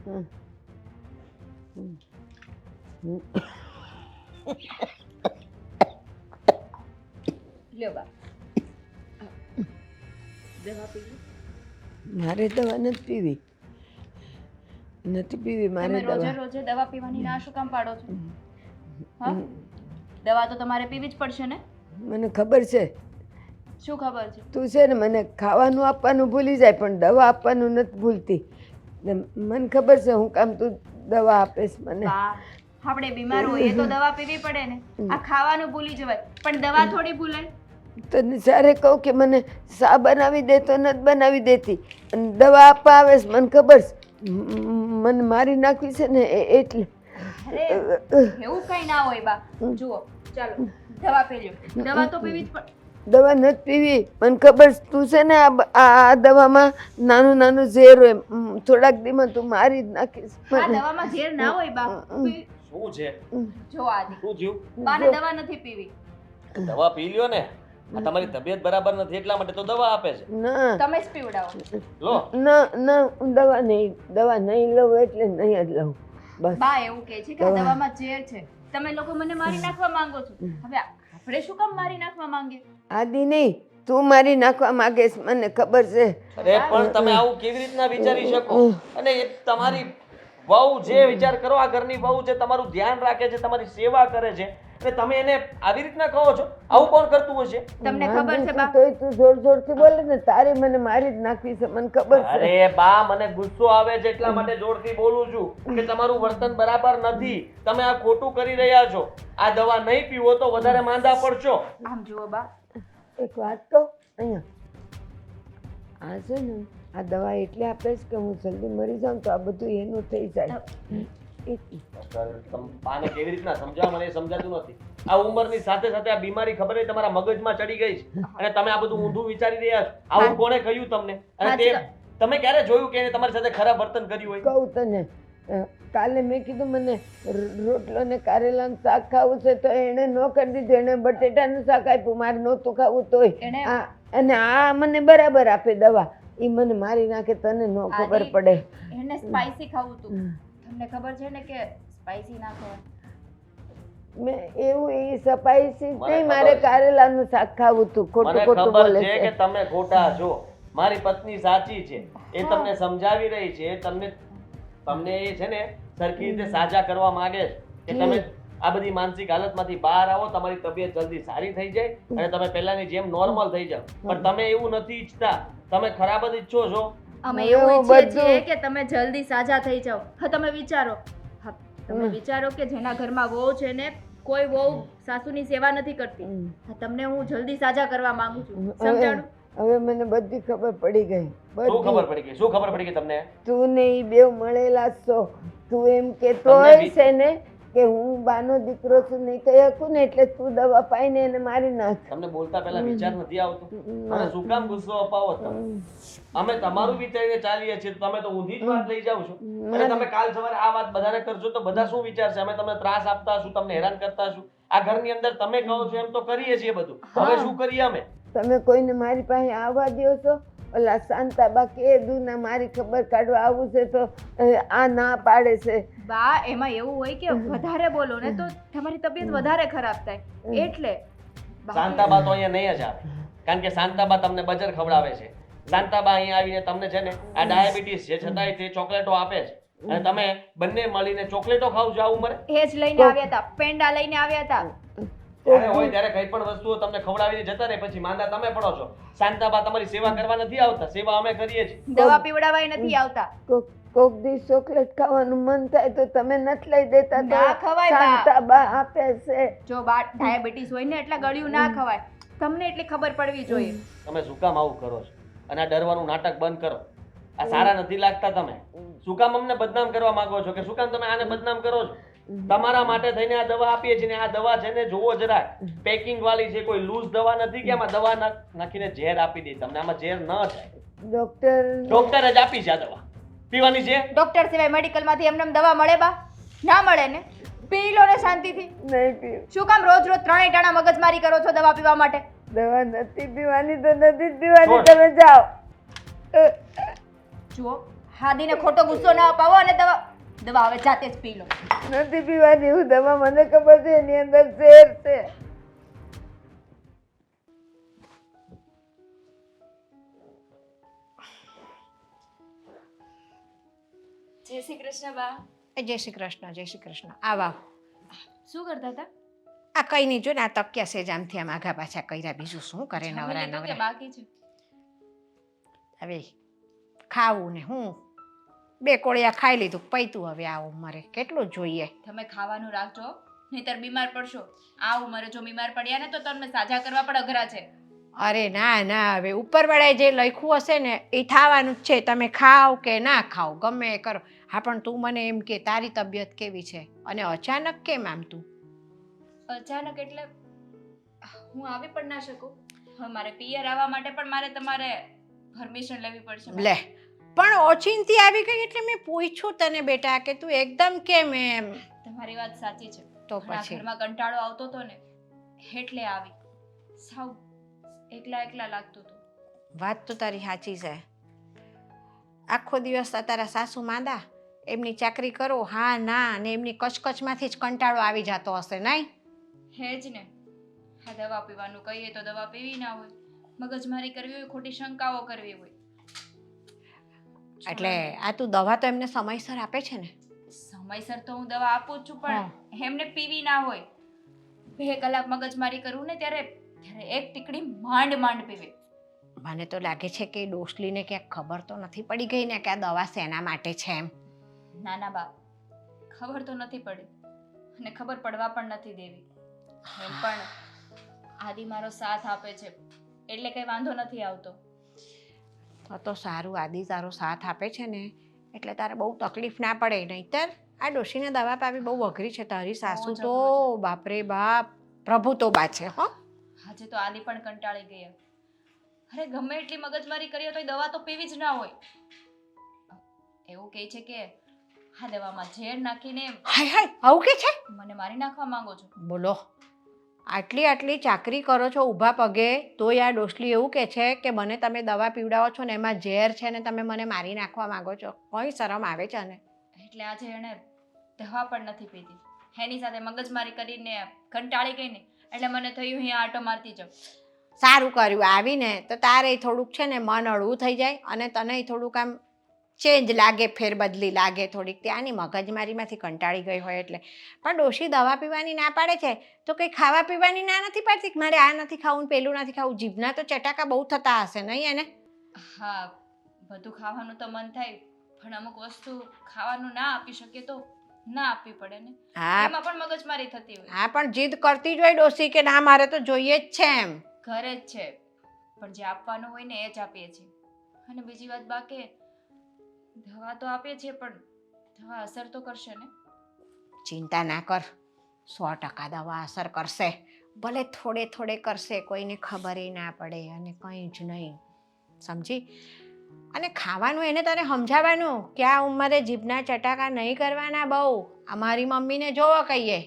લ્યો બા દવા પીવી. મારે દવા નથી પીવી, નથી પીવી મારે તમે રોજે દવા. રોજે દવા પીવાની ના શું કામ પાડો છો? હા, દવા તો તમારે પીવી જ પડશે ને. મને ખબર છે શું ખબર છે? તું છે ને મને ખાવાનું આપવાનું ભૂલી જાય પણ દવા આપવાનું નથી ભૂલતી. ને મને ખબર છે હું કામ તું દવા આપીશ મને. બા, આપણે બીમાર હોઈએ તો દવા પીવી પડે ને. આ ખાવાનું ભૂલી જવાય પણ દવા થોડી ભૂલાય. તને જ્યારે કહું કે મને સા બનાવી દે તો નથી બનાવી દેતી અને દવા આપવા આવે છે મને ખબર છે. મને મારી નાખવી છે ને એટલે. અરે એવું કઈ ના હોય બા. જુઓ, ચાલો દવા પી લ્યો. દવા તો પીવી જ પડે. દવા નથી પીવી મને ખબર છે. તું છે ને આ દવામાં નાનું નાનું ઝેર હોય, થોડાક દીમાં તું મારી જ નાખીશ આ મને. દવામાં ઝેર ના હોય બા. શું છે? જો આદિ, શું થયું? બાને દવા નથી પીવી. દવા પી લ્યો ને. આ તમારી તબિયત બરાબર નથી એટલા માટે તો દવા આપે છે. ના તમે જ પીવડાવો. લો ના ના હું દવા નહીં લઉં એટલે નહીં જ લઉં બસ. બા એવું કહે છે કે આ દવામાં ઝેર છે. તમે લોકો મને મારી નાખવા માંગો છો. હવે આપણે શું કામ મારી નાખવા માંગીએ? આદિ નહીં, તું મારી નાખવા માંગે છે મને ખબર છે. અરે પણ તમે આવું કેવી રીતના વિચારી શકો? અને એ તમારી વહુ જે વિચાર કરો, આ ઘરની વહુ છે, તમારું ધ્યાન રાખે છે, તમારી સેવા કરે છે અને તમે એને આવી રીતના કહો છો? આવું કોણ કરતું હશે? તમને ખબર છે બા? તોય તું જોર જોરથી બોલે ને તારે મને મારી જ નાખવી છે મને ખબર છે. અરે બા, મને ગુસ્સો આવે છે એટલા માટે જોરથી બોલું છું કે તમારું વર્તન બરાબર નથી. તમે આ ખોટું કરી રહ્યા છો. આ દવા નહીં પીવો તો વધારે માંદા પડશો. આમ જુઓ બા, એક વાત કહું અહીંયા, આ છે ને આ દવા એટલે આપે છે કે હું જલ્દી મરી જાઉં તો આ બધું એનું થઈ જાય. બાને કેવી રીતના સમજાવવા મને એ સમજાતું નથી. આ ઉંમરની સાથે સાથે આ બીમારી ખબર નહીં તમારા મગજમાં ચડી ગઈ છે અને તમે આ બધું ઊંધું વિચારી રહ્યા છો. આવું કોણે કહ્યું તમને? અને તમે ક્યારે જોયું કે એને તમારી સાથે ખરાબ વર્તન કર્યું હોય? કહું તને, કાલે મેં કીધું મને રોટલો ને કારેલાનું શાક ખાવું છે તો એણે ન કરી દીધું. એણે બટેટાનું શાક આપ્યું, મારે નહોતું ખાવું તોય. અને આ મને બરાબર આપે દવા. એ મને મારી નાખે તને ન ખબર પડે. એને સ્પાઈસી ખાવું હતું. તમને ખબર છે ને કે સ્પાઈસી ના ખવાય. મેં એવું એ સ્પાઈસી નહીં, મારે કારેલાનું શાક ખાવું હતું. ખોટું મને ખોટું ખબર બોલે છે છે. કે તમે ખોટા છો. મારી પત્ની સાચી છે. એ તમને સમજાવી રહી છે. તમને એ છે ને સરખી રીતે સાજા કરવા માંગે છે કે તમે આ બધી માનસિક હાલતમાંથી બહાર આવો, તમારી તબિયત જલ્દી સારી થઈ જાય અને તમે પહેલાની જેમ નોર્મલ થઈ જાઓ. પણ તમે એવું નથી ઈચ્છતા. તમે ખરાબ જ ઈચ્છો છો. અમે એવું ઈચ્છીએ છીએ કે તમે જલ્દી સાજા થઈ જાઓ. હા, તમે વિચારો. હા, તમે વિચારો કે જેના ઘરમાં વહુ છે ને કોઈ વહુ સાસુની સેવા નથી કરતી. હા, તમને હું જલ્દી સાજા કરવા માંગુ છું. સમજાણું? હવે મને બધી ખબર પડી ગઈ. શું ખબર પડી ગઈ? શું ખબર પડી ગઈ તમને? તું ને ઈ બેવ મળેલા છો. તું એમ કેતો હોય છે ને કે હું બાનો દીકરો છું નહીં કહી શકું ને એટલે તું દવા પાઈને એને મારી નાખ. તમને બોલતા પહેલા વિચાર નથી આવતો? અને શું કામ ગુસ્સો અપાવો તમે? અમે તમારું વિચારીને ચાલીએ છીએ, તમે તો ઊંધી જ વાત લઈ જાવ છો. અને તમે કાલ સવારે આ વાત બધાને કરશો તો બધા શું વિચારશે? અમે તમને ત્રાસ આપતા હશું, તમને હેરાન કરતા હશું. આ ઘરની અંદર તમે કહો છો એમ તો કરીએ છીએ બધું. હવે શું કરીએ અમે? તમે કોઈને મારી પાસે આવવા દો છો? ઓલા શાંતાબા કે દુના મારી ખબર કાઢવા આવું છે તો આ ના પાડે છે. બા, એમાં એવું હોય કે વધારે બોલો ને તો તમારી તબિયત વધારે ખરાબ થાય એટલે. શાંતાબા તો અહીંયા નહીં જ આવે. કારણ કે શાંતાબા તમને બજર ખવડાવે છે. શાંતાબા અહીંયા આવીને તમને છે ને આ ડાયાબિટીસ છે છતાંય તે ચોકલેટો આપે છે અને તમે બંને મળીને ચોકલેટો ખાવ છો આ ઉંમરે? એ જ લઈને આવ્યા હતા, પેંડા લઈને આવ્યા હતા. ત્યારે હોય ત્યારે કઈ પણ વસ્તુઓ તમને ખવડાવીને જતા રહે પછી માંદા તમે પડો છો. શાંતાબા તમારી સેવા કરવા નથી આવતા, સેવા અમે કરીએ છીએ. દવા પીવડાવાય નથી આવતા. કોક દી ચોકલેટ ખાવાનું મન થાય તો તમે નથી લઈ દેતા? તો ના ખવાય બા. શાંતાબા આપે છે. જો બા ડાયાબિટીસ હોય ને એટલે ગળ્યું ના ખવાય. તમને એટલી ખબર પડવી જોઈએ. તમે શું કામ આવું કરો છો? અને આ ડરવાનું નાટક બંધ કરો. આ સારા નથી લાગતા તમે. શું કામ અમને બદનામ કરવા માંગો છો? કે શું કામ તમે આને બદનામ કરો છો? તમારા માટે થઈને આ દવા આપીએ છીએ ને આ દવા છે ને જોવો જરાક પેકિંગ વાળી છે, કોઈ લૂઝ દવા નથી કે આમાં દવા નાખીને ઝેર આપી દે તમને. આમાં ઝેર ન જાય. ડોક્ટર જ આપી છે આ દવા. પીવાની છે? ડોક્ટર સિવાય મેડિકલ માંથી એમને દવા મળે બા? ના મળે ને. પી લો ને શાંતિથી. નહીં પીવું. શું કામ રોજ રોજ ત્રણેય ટાણા મગજમારી કરો છો દવા પીવા માટે? દવા નથી પીવાની તો નથી જ પીવાની. તમે જાઓ. જુઓ, હાદીને ખોટો ગુસ્સો ના અપાવો અને દવા હવે જાતે જ પી લો. નથી પીવાની હું દવા, મને ખબર છે એની અંદર ઝેર છે. જય શ્રી કૃષ્ણ બા. જય શ્રી કૃષ્ણ, જય શ્રી કૃષ્ણ. આવા શું કરતા હતા? આ કઈ નહીં, જો ને આ તક્યા છે જ આમથી આમ આઘા પાછા કર્યા, બીજું શું કરે જમી નવરા લીધું કે નવરા. બાકી છે? હવે ખાવું ને હું 2 કોળિયા ખાઈ લીધું, પૈતું હવે આ ઉંમરે કેટલું જોઈએ. તમે ખાવાનું રાખજો, નહીતર બીમાર પડશો. આ ઉંમરે જો બીમાર પડ્યા ને તો તમને સાજા કરવા પણ અઘરા છે. અરે ના ના, હવે ઉપરવાળાએ જે લખ્યું હશે ને એ થવાનું જ છે. તમે ખાઓ કે ના ખાઓ, ગમે એ કરો. હા, પણ તું મને એમ કે તારી તબિયત કેવી છે અને અચાનક કેમ આમ તું? અચાનક એટલે હું આવી પણ ના શકું. હવે મારે પિયર આવવા માટે પણ મારે તમારે પરમિશન લેવી પડશે. લે, પણ ઓચિંતી આવી ગઈ એટલે મેં પૂછ્યું તને બેટા કે તું એકદમ કેમ એમ. તમારી વાત સાચી છે. તો પણ આ પછી ઘરમાં કંટાળો આવતો હતો ને એટલે આવી. સાવ એકલા એકલા લાગતું હતું. વાત તો તારી સાચી છે. આખો દિવસ તારા સાસુ માંદા, એમની ચાકરી કરો, હા ના, અને એમની કચકચમાંથી જ કંટાળો આવી જતો હશે નહીં? હે જ ને. આ દવા પીવાનું કહીએ તો દવા પીવી ના હોય, મગજમારી કરવી હોય, ખોટી શંકાઓ કરવી હોય. એટલે આ તું દવા તો એમને સમયસર આપે છે ને? સમયસર તો હું દવા આપું જ છું, પણ એમને પીવી ના હોય. 2 કલાક મગજમારી કરવું ને ત્યારે એક ટીકડી માંડ માંડ પીવે. મને તો લાગે છે કે ડોસલીને ક્યાંક ખબર તો નથી પડી ગઈ ને કે આ દવા શેના માટે છે એમ. ના ના બા, ખબર તો નથી પડી અને ખબર પડવા પણ નથી દેવી. એમ પણ આદિ મારો સાથ આપે છે એટલે કઈ વાંધો નથી આવતો. તો સારું, આદિ તારો સાથ આપે છે ને એટલે તારે બહુ તકલીફ ના પડે. નહીંતર આ ડોશીને દવા પાવી બહુ અઘરી છે. તારી સાસુ તો બાપરે બાપ પ્રભુ તો બા છે હો. આજે તો આદિ પણ કંટાળી ગયા. અરે ગમે એટલી મગજમારી કરી તો દવા તો પીવી જ ના હોય. એવું કહે છે કે આ દવામાં ઝેર નાખીને હાય હાય, આવું કે છે? મને મારી નાખવા માંગો છો? બોલો, આટલી ચાકરી કરો છો ઊભા પગે, તોય આ ડોસલી એવું કે છે કે મને તમે દવા પીવડાવો છો ને એમાં ઝેર છે ને તમે મને મારી નાખવા માંગો છો. કઈ શરમ આવે છે ને? એટલે આજે એણે દવા પણ નથી પીધી, એની સાથે મગજમારી કરીને કંટાળી ગઈ ને એટલે મને થયું અહીંયા આટો મારતી જાઉં. સારું કર્યું આવીને તો તારે થોડુંક છે ને મન હળવું થઈ જાય અને તને થોડુંક આમ ચેન્જ લાગે, ફેરબદલી લાગે થોડીક. ત્યાંની મગજમારીમાંથી કંટાળી ગઈ હોય એટલે. પણ ડોશી દવા પીવાની ના પાડે છે તો કંઈ ખાવા પીવાની ના નથી પાડતી કે મારે આ નથી ખાવું, પેલું નથી ખાવું? જીભના તો ચટાકા બહુ થતા હશે નહીં એને? હા, બધું ખાવાનું તો મન થાય, પણ અમુક વસ્તુ ખાવાનું ના આપી શકે તો ના આપવી પડે ને. હા, એમાં પણ મગજમારી થતી હોય. હા, પણ જીદ કરતી જ હોય ડોશી કે ના મારે તો જોઈએ જ છે એમ. ઘરે જ છે પણ જે આપવાનું હોય ને એ જ આપીએ છીએ. અને બીજી વાત બાકી, દવા તો આપીએ છીએ પણ દવા અસર તો કરશે ને? ચિંતા ના કર, 100% દવા અસર કરશે. ભલે થોડે થોડે કરશે, કોઈને ખબર ના પડે અને કંઈ જ નહીં, સમજી? અને ખાવાનું એને તારે સમજાવવાનું કે આ ઉંમરે જીભના ચટાકા નહીં કરવાના બહુ. અમારી મમ્મીને જોવો કહીએ,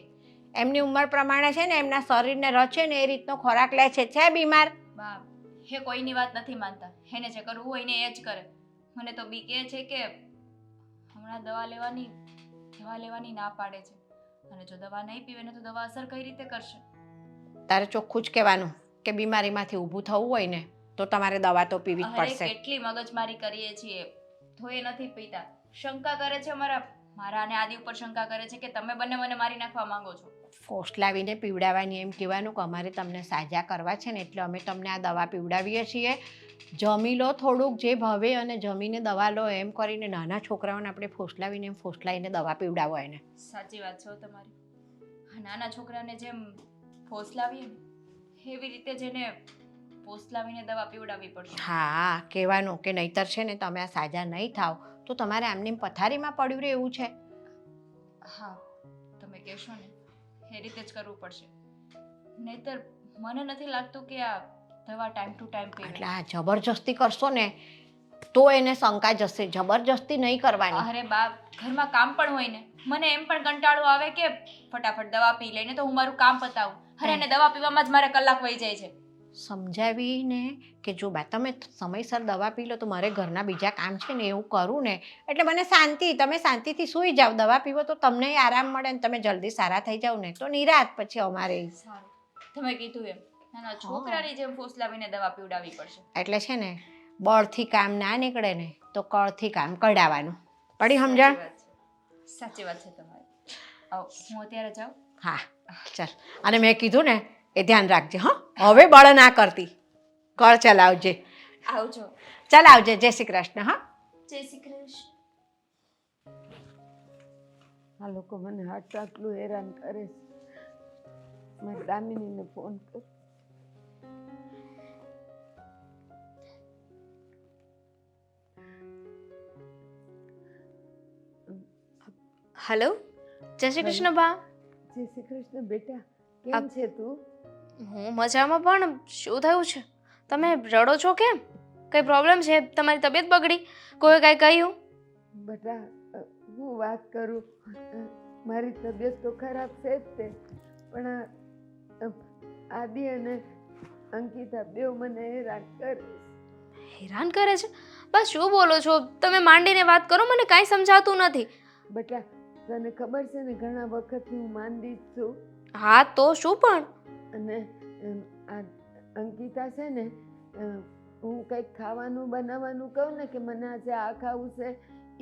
એમની ઉંમર પ્રમાણે છે ને એમના શરીરને રચે ને એ રીતનો ખોરાક લે છે બીમાર. બા, હે કોઈની વાત નથી માનતા. એને જે કરવું હોય ને એ જ કરે. મને તો બીક એ છે કે હમણાં દવા લેવાની ના પાડે છે અને જો દવા નહીં પીવે ને તો દવા અસર કઈ રીતે કરશે? તારે ચોખ્ખું જ કહેવાનું કે બીમારીમાંથી ઊભું થવું હોય ને તો તમારે દવા તો પીવી જ અરે પડશે. કેટલી મગજમારી કરીએ છીએ તો એ નથી પીતા. શંકા કરે છે મારા અને આદિ ઉપર શંકા કરે છે કે તમે બંને મને મારી નાખવા માંગો છો. ફોસલાવીને પીવડાવવાની, એમ કહેવાનું કે અમારે તમને સાજા કરવા છે ને એટલે અમે તમને આ દવા પીવડાવીએ છીએ. જમી લો થોડુંક જે ભાવે અને જમીને દવા લો, એમ કરીને નાના છોકરાઓને આપણે ફોસલાવીને એમ ફોસલાવીને દવા પીવડાવો એને. સાચી વાત છે તમારી. નાના છોકરાને જેમ ફોસલાવીએ ને એવી રીતે જેને ફોસલાવીને દવા પીવડાવવી પડશે. હા, કહેવાનું કે નહીતર છે ને તમે આ સાજા નહીં થાવ તો તમારે આમની પથારીમાં પડ્યું રહે એવું છે. હા, તમે કહેશો ને એ રીતે જ કરવું પડશે. નહીતર મને નથી લાગતું કે આ દવા ટાઈમ ટુ ટાઈમ પીવે. એટલે આ જબરજસ્તી કરશો ને તો એને શંકા જશે, જબરજસ્તી નહીં કરવાની. અરે બાપ, ઘરમાં કામ પણ હોય ને, મને એમ પણ કંટાળો આવે કે ફટાફટ દવા પી લઈને તો હું મારું કામ પતાવું. અરે એને દવા પીવામાં જ મારે કલાક વહી જાય છે. સમજાવીને કે જો બા તમે સમયસર દવા પી લો તો મારે ઘરના બીજા કામ છે ને એવું કરું ને એટલે મને તમે શાંતિથી સૂઈ જાઓ. દવા પીવો તો તમને આરામ મળે ને તમે જલ્દી સારા થઈ જાઓ ને તો નિરાત પછી અમારે. સારું તમે કીધું એમ નાના છોકરાની જેમ ફોસલાવીને દવા પીવડાવવી પડશે. એટલે છે ને બળથી કામ ના નીકળે ને તો કળથી કામ કઢાવવાનું. પડી સમજણ? સાચી વાત છે તમારી. હું અત્યારે જાઉં? હા ચાલ. અને મેં કીધું ને એ ધ્યાન રાખજે. હા હવે બળ ના કરતી, કળ ચલાવજે. આવજો. ચાલ આવજે. જય શ્રી કૃષ્ણ. હા જય શ્રી કૃષ્ણ. આ લોકો મને આટલું હેરાન કરે છે. મારી દામિનીને ફોન કર. હેલો, જય શ્રી કૃષ્ણ બા. જય શ્રી કૃષ્ણ બેટા, કેમ છે તું? હું મજામાં, પણ શું થયું છે? તમે રડો છો કેમ? કઈ પ્રોબ્લેમ છે? તમારી તબિયત બગડી? કોઈ કઈ કહ્યું? બેટા હું વાત કરું, મારી તબિયત તો ખરાબ છે જ તે, પણ આદિ અને અંકિતા બેવ મને હેરાન કરે. હેરાન કરે છે? બસ શું બોલો છો તમે? માંડીને વાત કરો, મને કાંઈ સમજાતું નથી. બેટા તને ખબર છે ને ઘણા વખતથી હું માંદી જ છું. હા તો શું પણ? અને આ અંકિતા છે ને, હું કંઈક ખાવાનું બનાવવાનું કહું ને કે મને આજે આ ખાવું છે,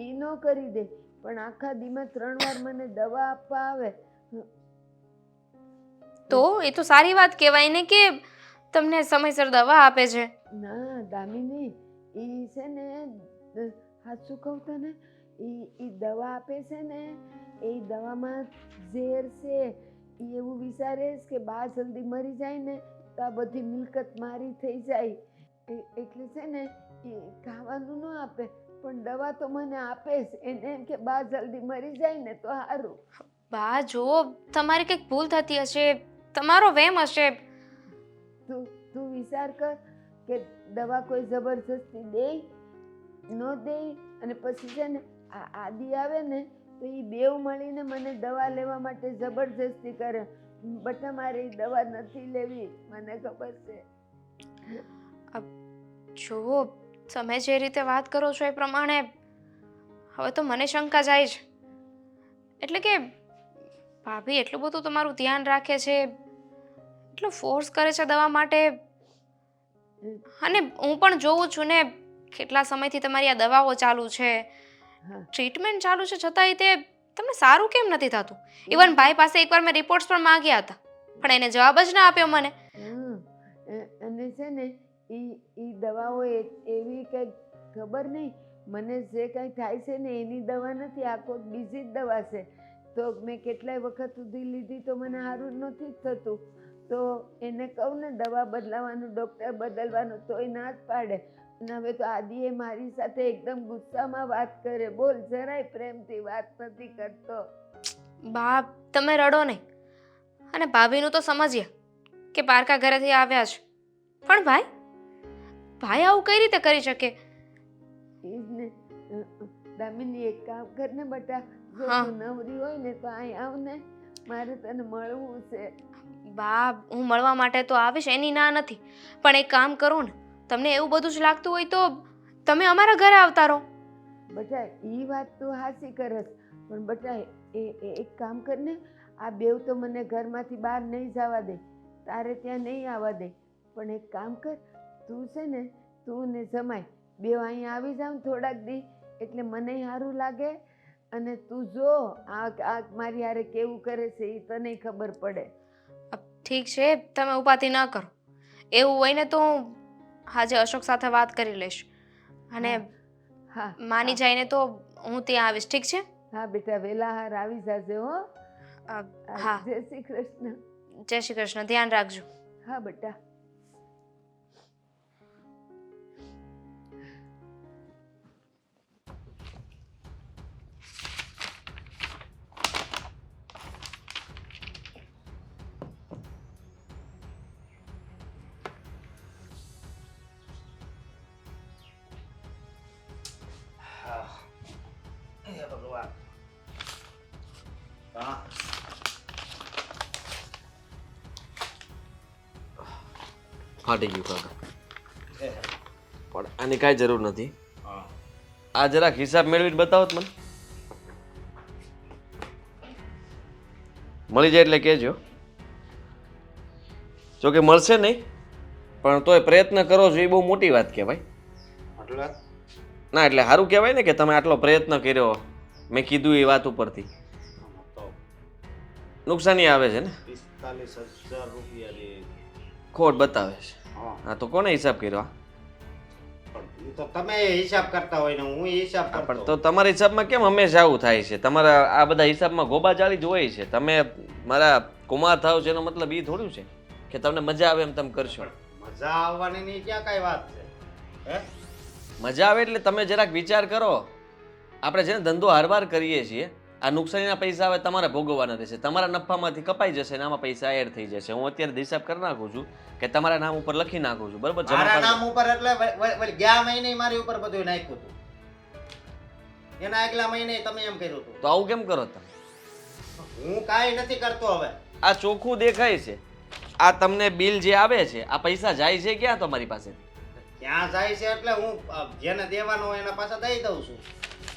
એ ન કરી દે, પણ આખા દીમાં 3 વાર મને દવા આપવા આવે. તો એ તો સારી વાત કહેવાય ને કે તમને સમયસર દવા આપે છે. ના દામિની, એ છે ને સાચું કહું તને, એ દવા આપે છે ને, એ દવામાં ઝેર છે. એ એવું વિચારે કે બા જલ્દી મરી જાય ને તો આ બધી મિલકત મારી થઈ જાય, એટલે છે ને એ ખાવાનું ન આપે, પણ દવા તો મને આપે જ. એને એમ કે બા જલ્દી મરી જાય ને તો સારું. બા જો તમારી કંઈક ભૂલ થતી હશે, તમારો વહેમ હશે. તું વિચાર કર કે દવા કોઈ જબરજસ્તી દે ન દે, અને પછી છે ને આ આદિ આવે ને તો એ બેવ મળીને મને દવા લેવા માટે જબરજસ્તી કરે. બટા મારે એ દવા નથી લેવી, મને ખબર છે. જો તમે જે રીતે વાત કરો છો એ પ્રમાણે હવે તો મને શંકા જાય છે. એટલે કે ભાભી એટલું બધું તમારું ધ્યાન રાખે છે, એટલો ફોર્સ કરે છે દવા માટે, અને હું પણ જોઉં છું ને કેટલા સમયથી તમારી આ દવાઓ ચાલુ છે, ટ્રીટમેન્ટ ચાલુ છે, છતાંય તે તમને સારું કેમ નથી થતું? ઇવન ભાઈ પાસે એકવાર મેં રિપોર્ટ્સ પણ માંગ્યા હતા, પણ એને જવાબ જ ના આપ્યો મને. અને છે ને એ દવાઓ એવી કંઈક ખબર નહીં, મને જે કંઈ થાય છે ને એની દવા નથી, આ કોઈ બીજી જ દવા છે. તો મેં કેટલાય વખત સુધી લીધી તો મને સારું જ નથી થતું. તો એને કહું ને દવા બદલાવાનું, ડૉક્ટર બદલવાનું, તો એ ના જ પાડે. અને હવે તો આદિએ મારી સાથે એકદમ ગુસ્સામાં વાત કરે, બોલ, જરાય પ્રેમથી વાત નથી કરતો. બા તમે રડો નહીં, અને ભાભીનું તો સમજીએ કે પારકા ઘરેથી આવ્યા છે, પણ ભાઈ આવું કઈ રીતે કરી શકે? એ જ ને દામિની, એક કામ કર ને બટા, જો તું નવરી હોય ને તો અહીં આવ ને, મારે તને મળવું છે. બા હું મળવા માટે તો આવીશ, એની ના નથી, પણ એક કામ કરો ને, તમને એવું બધું જ લાગતું હોય તો તમે અમારા ઘરે આવતા રહો. બટા એ વાત તું હાચી કરસ, પણ બટા એક કામ કર ને, આ બેવ તો મને ઘરમાંથી બહાર નહીં જવા દે, તારે ત્યાં નહીં આવવા દે, પણ એક કામ કર, તું છે ને, તું ને જમાય બેવ અહીંયા આવી જાવ થોડાક દી, એટલે મને સારું લાગે. અને તું જો આ મારી હારે કેવું કરે છે એ તને ખબર પડે. ઠીક છે, તમે ઉપાધિ ન કરો. એવું હોય ને તો હું આજે અશોક સાથે વાત કરી લઈશ, અને માની જાય ને તો હું ત્યાં આવીશ. ઠીક છે? હા બેટા, વેલા હાર આવી જજે હો. હા, જય શ્રી કૃષ્ણ. જય શ્રી કૃષ્ણ. ધ્યાન રાખજો. હા બેટા. ભગવાન, ફાટી ગયું કાકા. પણ આની કાંઈ જરૂર નથી. આ જરાક હિસાબ મેળવીને બતાવો તો મને. મળી જાય એટલે કહેજો. જો કે મળશે નહીં પણ તોય પ્રયત્ન કરો છો એ બહુ મોટી વાત કહેવાય. ના એટલે સારું કહેવાય ને કે તમે આટલો પ્રયત્ન કર્યો. મેં કીધું એ વાત ઉપરથી નુકસાની આવે છે ને, 45,000 રૂપિયાની ખોટ બતાવે છે. હા તો કોને હિસાબ કર્યો? પણ ઈ તો તમે હિસાબ કરતા હોય ને હું હિસાબ પણ કરતો તો તમારા હિસાબમાં કેમ હંમેશા આવું થાય છે? તમારા આ બધા હિસાબમાં ગોબાચાળી જ હોય છે. તમે મારા કુમાર થાવ છો એનો મતલબ એ થોડું છે કે તમને મજા આવે એમ તમે કરશો. મજા આવવાની ની ક્યાં કઈ વાત છે? હે મજા આવે એટલે તમે જરાક વિચાર કરો. આપણે છે ને ધંધો હારવાર કરીએ છીએ. આ નુકસાનીના પૈસા હવે તમારે ભોગવવાના રહેશે. તમારા નફામાંથી કપાઈ જશે ને આમાં પૈસા એડ થઈ જશે. હું અત્યારે હિસાબ કરી નાખું છું કે તમારા નામ ઉપર લખી નાખું છું, બરોબર? જમા મારા કરી નામ ઉપર એટલે ગયા મહિને મારી ઉપર બધું નાખ્યું હતું. એના આગલા મહિને તમે એમ કર્યું હતું. તો આવું કેમ કરો તમે? હું કાંઈ નથી કરતો હવે. આ ચોખ્ખું દેખાય છે. આ તમને બિલ જે આવે છે આ પૈસા જાય છે ક્યાં તમારી પાસે? ક્યાં જાય છે એટલે હું જેને દેવાનું હોય એના પાસે દઈ દઉં છું.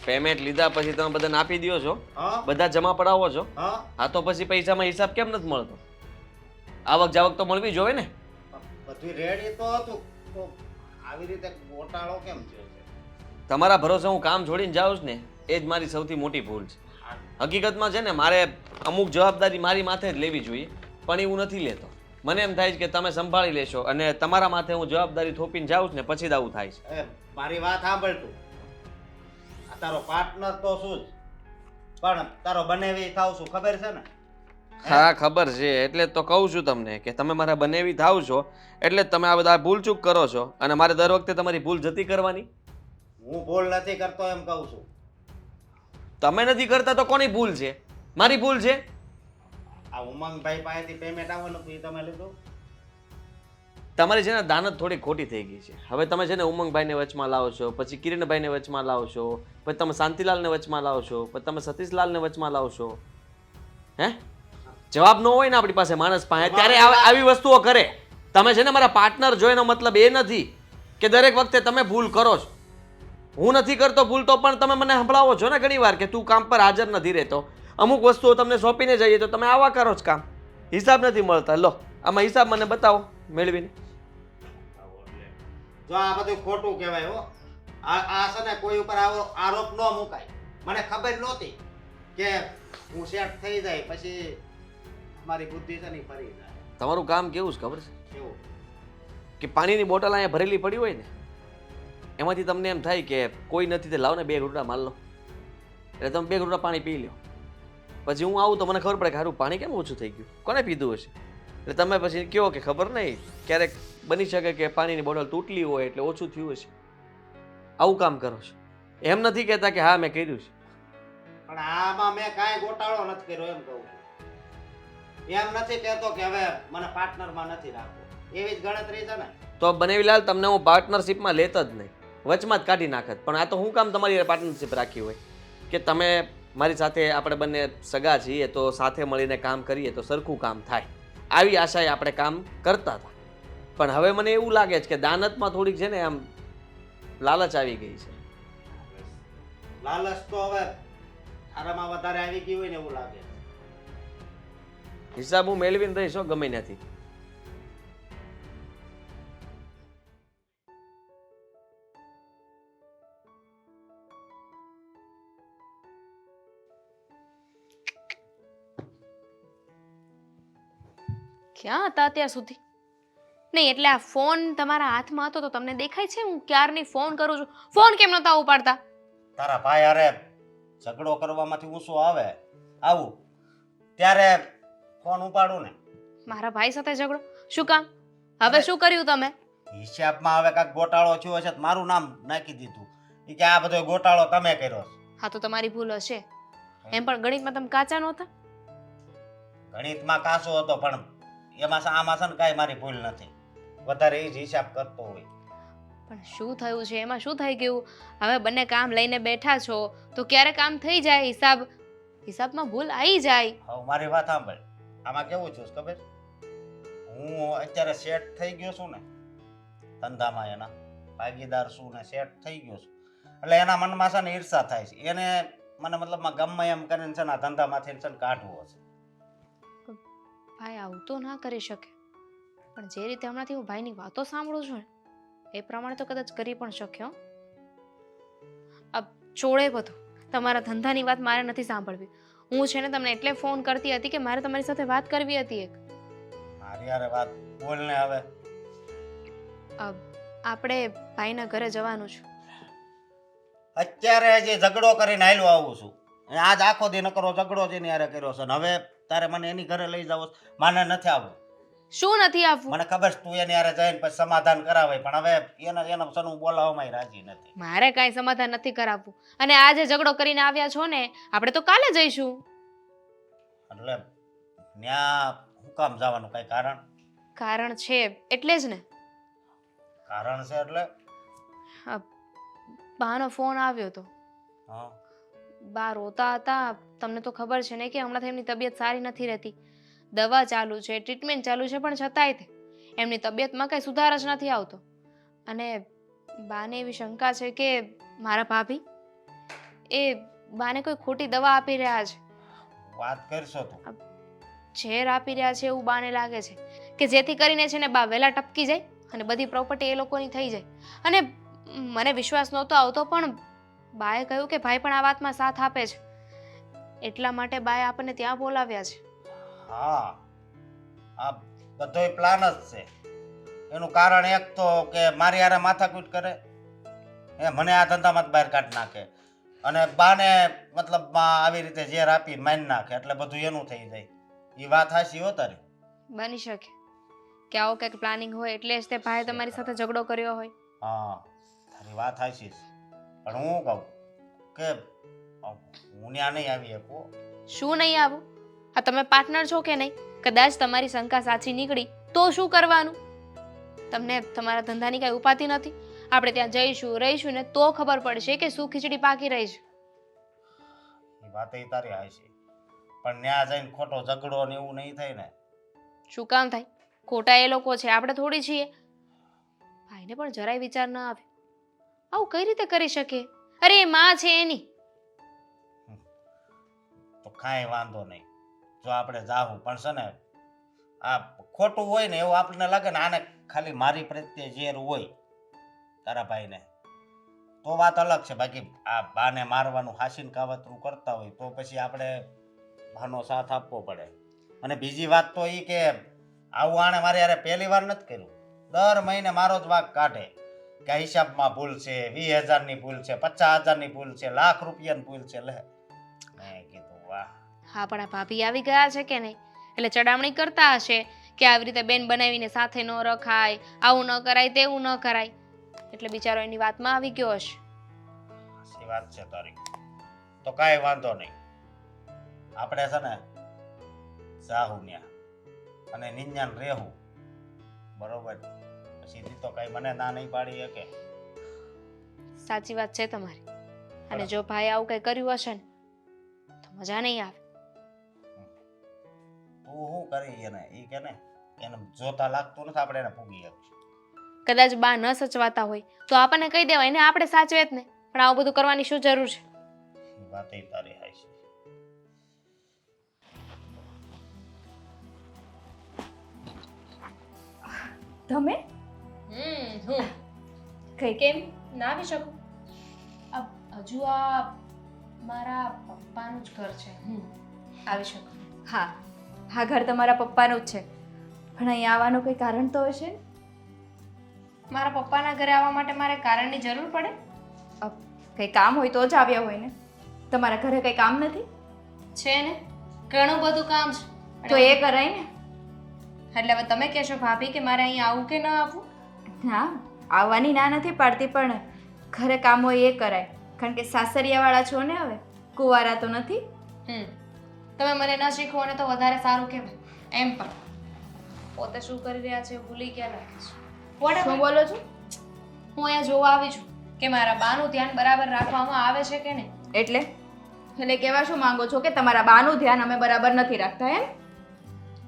પેમેન્ટ લીધા પછી તમે બધાને આપી દો છો, હા બધા જમા પડાવો છો. હા હા તો પછી પૈસામાં હિસાબ કેમ નથી મળતો? આવક જાવક તો મળવી જોઈએ ને. બધું રેડી તો હતું તો આવી રીતે ગોટાળો કેમ થયો છે? તમારા ભરોસે હું કામ છોડીને જાઉં છું ને એ જ મારી સૌથી મોટી ભૂલ છે. હકીકતમાં છે ને મારે અમુક જવાબદારી મારી માથે જ લેવી જોઈએ પણ એવું નથી લેતો. મને એમ થાય છે કે તમે સંભાળી લેશો અને તમારા માથે હું જવાબદારી થોપીને જાઉં છું ને પછી જ આવું થાય છે. મારી વાત સાંભળ તું. આ તારો પાર્ટનર તો શું જ પણ તારો બનેવી થાવ છું ખબર છે ને? હા ખબર છે એટલે જ તો કહું છું તમને કે તમે મારા બનેવી થાવ છો એટલે જ તમે આ બધા ભૂલચૂક કરો છો અને મારે દર વખતે તમારી ભૂલ જતી કરવાની. હું ભૂલ નથી કરતો એમ કહું છું. તમે નથી કરતા તો કોની ભૂલ છે? મારી ભૂલ છે. આ ઉમંગભાઈ પાસેથી પેમેન્ટ આવવાનું હતું એ તમે લીધું? તમારી છે ને દાનત થોડી ખોટી થઈ ગઈ છે. હવે તમે છે ને ઉમંગભાઈને વચમાં લાવો છો, પછી કિરણભાઈને વચમાં લાવો છો, પછી તમે શાંતિલાલને વચમાં લાવો છો, પછી તમે સતીશલાલને વચમાં લાવો છો. હે જવાબ ન હોય ને આપણી પાસે માણસ પાસે ત્યારે આવી વસ્તુઓ કરે. તમે છે ને મારા પાર્ટનર જો એનો મતલબ એ નથી કે દરેક વખતે તમે ભૂલ કરો છો. હું નથી કરતો ભૂલ તો પણ તમે મને સંભળાવો છો ને ઘણી વાર કે તું કામ પર હાજર નથી રહેતો. અમુક વસ્તુઓ તમને સોંપીને જઈએ તો તમે આવા કરો છો કામ. હિસાબ નથી મળતા. લો આમાં હિસાબ મને બતાવો મેળવીને. જો આ બધું ખોટું કહેવાય હો. આ છે ને કોઈ ઉપર આવો આરોપ ન મુકાય. મને ખબર નહોતી કે હું સેટ થઈ જાય પછી મારી બુદ્ધિ છે ને ફરી જાય. તમારું કામ કેવું છે ખબર છે? કેવું? કે પાણીની બોટલ અહીંયા ભરેલી પડી હોય ને એમાંથી તમને એમ થાય કે કોઈ નથી તે લાવો ને 2 ઘૂંટડા માર લો એટલે તમે 2 ઘૂંટડા પાણી પી લો. પછી હું આવું તો મને ખબર પડે કે સારું પાણી કેમ ઓછું થઈ ગયું, કોને પીધું હશે? એટલે તમે પછી કહો કે ખબર નહીં ક્યારેક બની શકે કે પાણીની બોટલ તૂટલી હોય એટલે ઓછું થયું હશે. આવું કામ કરો છો. એમ નથી કહેતા કે હા મેં કર્યું છે. પણ આમાં મેં કાંઈ ગોટાળો નથી કર્યો એમ કહું છું. એમ નથી કહેતો કે હવે મને પાર્ટનરમાં નથી રાખવો. એવી જ ગણતરી છે ને. તો બનેવીલાલ તમને હું પાર્ટનરશિપમાં લેત જ નહીં, વચમાં જ કાઢી નાખત. પણ આ તો હું કામ તમારી પાર્ટનરશિપ રાખી હોય કે તમે મારી સાથે આપણે બંને સગા છીએ તો સાથે મળીને કામ કરીએ તો સરખું કામ થાય. આવી આશાએ આપણે કામ કરતા હતા. પણ હવે મને એવું લાગે છે કે દાનતમાં થોડીક છે ને આમ લાલચ આવી ગઈ છે. લાલચ તો હવે આરામાં વધારે આવી ગઈ હોય ને એવું લાગે. હિસાબ હું મેળવીને રહીશ ગમે ત્યાંથી. ક્યાં હતા અત્યાર સુધી? નહીં એટલે આ ફોન તમારા હાથમાં હતો તો તમને દેખાય છે હું ક્યારની ફોન કરું છું. ફોન કેમ નતા ઉપાડતા? તારા ભાઈ અરે ઝઘડો કરવામાંથી ઊંચો આવે આવું ત્યારે ફોન ઉપાડું ને. મારા ભાઈ સાથે ઝઘડો? શું કામ? હવે શું કર્યું તમે? હિસાબમાં હવે કાંઈક ગોટાળો થયો હશે તો મારું નામ નાખી દીધું. એ કે આ બધો ગોટાળો તમે કર્યો છે. હા તો તમારી ભૂલ હશે. એમ પણ ગણિતમાં તમે કાચા નહોતા? ગણિતમાં કાસો હતો પણ એમાં આમાં છે ને કાંઈ મારી ભૂલ નથી. વધારે એ જ હિસાબ કરતો હોય. પણ શું થયું છે? એમાં શું થઈ ગયું? હવે બંને કામ લઈને બેઠા છો તો ક્યારે કામ થઈ જાય, હિસાબમાં ભૂલ આવી જાય. હવે મારી વાત સાંભળ. આમાં કેવું છું ખબર? હું અત્યારે સેટ થઈ ગયો છું ને ધંધામાં એના ભાગીદાર છું ને સેટ થઈ ગયો છું. એટલે એના મનમાં છે ને ઈર્ષા થાય છે. એને મને મતલબમાં ગમે એમ કરીને છે ને આ ધંધામાંથી છે ને કાઢવો છે. ભાઈ આવું તો ના કરી શકે, પણ જે રીતે હમણાંથી હું ભાઈની વાતો સાંભળું છું ને એ પ્રમાણે તો કદાચ કરી પણ શક્યો. છોડે બધું, તમારા ધંધાની વાત મારે નથી સાંભળવી. હું છે ને તમને એટલે ફોન કરતી હતી કે મારે તમારી સાથે વાત કરવી હતી એક. મારી યારે વાત બોલ ને હવે. આપણે ભાઈના ઘરે જવાનું છે. અત્યારે જે ઝઘડો કરીને હાલ્યો આવું છું, આજ આખો દી નકરો ઝઘડો જ એની હારે કર્યો છે ને હવે તારે મને એની ઘરે લઈ જાવ છે. માને નથી આવવું. શું નથી આવવું? મને ખબર છે તું એની હારે જઈને પછી સમાધાન કરાવે, પણ હવે એના સનું બોલાવવામાં રાજી નથી. મારે કાંઈ સમાધાન નથી કરાવવું, અને આજે ઝઘડો કરીને આવ્યા છો ને, આપણે તો કાલે જઈશું. એટલે ન્યા હું કામ જવાનું? કઈ કારણ? કારણ છે એટલે જ ને. કારણ છે એટલે? બાનો ફોન આવ્યો હતો. હા, બા રોતા હતા. તમને તો ખબર છે ને કે હમણાં એમની તબિયત સારી નથી રહેતી. દવા ચાલુ છે, ટ્રીટમેન્ટ ચાલુ છે, પણ છતાંય એમની તબિયતમાં કંઈ સુધાર જ નથી આવતો. અને બાને એવી શંકા છે કે મારા ભાભી એ બાને કોઈ ખોટી દવા આપી રહ્યા છે. વાત કરશો તું? ઝેર આપી રહ્યા છે એવું બાને લાગે છે, કે જેથી કરીને છે ને બા વહેલા ટપકી જાય અને બધી પ્રોપર્ટી એ લોકોની થઈ જાય. અને મને વિશ્વાસ નહોતો આવતો, પણ બાએ કહ્યું કે ભાઈ પણ આ વાતમાં સાથ આપે છે, એટલા માટે બાએ આપણને ત્યાં બોલાવ્યા છે. હા, આ બધોય પ્લાન જ છે. એનું કારણ એક તો કે મારી હારે માથાકૂટ કરે, એ મને આ ધંધામાં બહાર કાઢી નાખે, અને બાને મતલબમાં આવી રીતે ઝેર આપી મારી નાખે, એટલે બધું એનું થઈ જાય. એ વાત હાચી હો તારી? બની શકે કે આવો કંઈક પ્લાનિંગ હોય એટલે જ તે ભાઈ તમારી સાથે ઝઘડો કર્યો હોય. હા, તારી વાત હાચી છે, પણ હું કહું કે હું ત્યાં નહીં આવી શકું. શું નહીં આવું? આ તમે પાર્ટનર છો કે નહીં? કદાચ તમારી શંકા સાચી નીકળી તો શું કરવાનું? તમને તમારા ધંધાની કાંઈ ઉપાધિ નથી? આપણે ત્યાં જઈશું, રહીશું ને તો ખબર પડશે કે શું ખીચડી પાકી રહી છે. એ વાત તારી હાચી, પણ ત્યાં જઈને ખોટો ઝઘડો ને એવું નહીં થાય ને? શું કામ થાય? ખોટા એ લોકો છે, આપણે થોડી છીએ. ભાઈને પણ જરાય વિચાર ન આવે. આવું કઈ રીતે કરી શકે? અરે એ માં છે એની. તો કાંઈ વાંધો નહીં, જો આપણે જાવું, પણ છે ને આ ખોટું હોય ને એવું આપણને લાગે ને આને ખાલી મારી પ્રત્યે ઝેર હોય તારા ભાઈને, તો વાત અલગ છે. બાકી આ બાને મારવાનું હાસીન કાવતરું કરતા હોય તો પછી આપણે બાનો સાથ આપવો પડે. અને બીજી વાત તો એ કે આવું આણે મારે યારે પહેલી વાર નથી કર્યું. દર મહિને મારો જ વાંક કાઢે કે હિસાબમાં ભૂલ છે, 20,000ની ભૂલ છે, 50,000ની ભૂલ છે, લાખ રૂપિયાની ભૂલ છે. લે, મેં કીધું વાહ. હા, પણ આ ભાભી આવી ગયા છે કે નહીં, એટલે ચડામણી કરતા હશે કે આવી રીતે બેન બનાવીને સાથે ન રખાય, આવું ન કરાય, તેવું ન કરાય, એટલે બિચારો એની વાતમાં આવી ગયો હશે. સાચી વાત છે તારી. તો કાંઈ વાંધો નહીં, આપણે છે ને જાહું ન્યા અને નિંજાન રહેવું, બરોબર? સીધી તો કઈ મને ના નહીં પાડી શકે. સાચી વાત છે તમારી. અને જો ભાઈ આવું કઈ કર્યું હશે ને તો મજા નહીં આવે. તું શું કરી એને ઈ કે ને, એને જોતા લાગતું નથી આપણે એને પૂગી શકીશું. કદાચ બા ન સચવાતા હોય તો આપણને કહી દેવાય ને, આપણે સાચવે જ ને. પણ આવું બધું કરવાની શું જરૂર છે? એ વાત તારી હાચી. તમે હું કઈ કેમ ના આવી શકું? હજુ આ મારા પપ્પાનું જ ઘર છે, હું આવી શકું? હા, હા, ઘર તમારા પપ્પાનું જ છે, પણ અહીંયા આવવાનું કોઈ કારણ તો હશે ને? મારા પપ્પાના ઘરે આવવા માટે મારે કારણની જરૂર પડે? કંઈ કામ હોય તો જ આવ્યા હોય ને. તમારા ઘરે કંઈ કામ નથી? છે ને, ઘણું બધું કામ છે. તો એ કરાય ને. એટલે હવે તમે કહેશો ભાભી કે મારે અહીં આવવું કે ન આવવું? હા, આવવાની ના નથી પાડતી, પણ ઘરે કામ હોય એ કરાય, કારણ કે સાસરિયાવાળા છો ને, હવે કુંવારા તો નથી. તમે મને ન શીખવો ને તો વધારે સારું કહેવાય. એમ પણ પોતે શું કરી રહ્યા છે ભૂલી ગયા લાગે છે. શું બોલો છો? હું અહીંયા જોવા આવી છું કે મારા બાનું ધ્યાન બરાબર રાખવામાં આવે છે કે નહીં. એટલે કહેવા શું માંગો છો કે તમારા બાનું ધ્યાન અમે બરાબર નથી રાખતા એમ?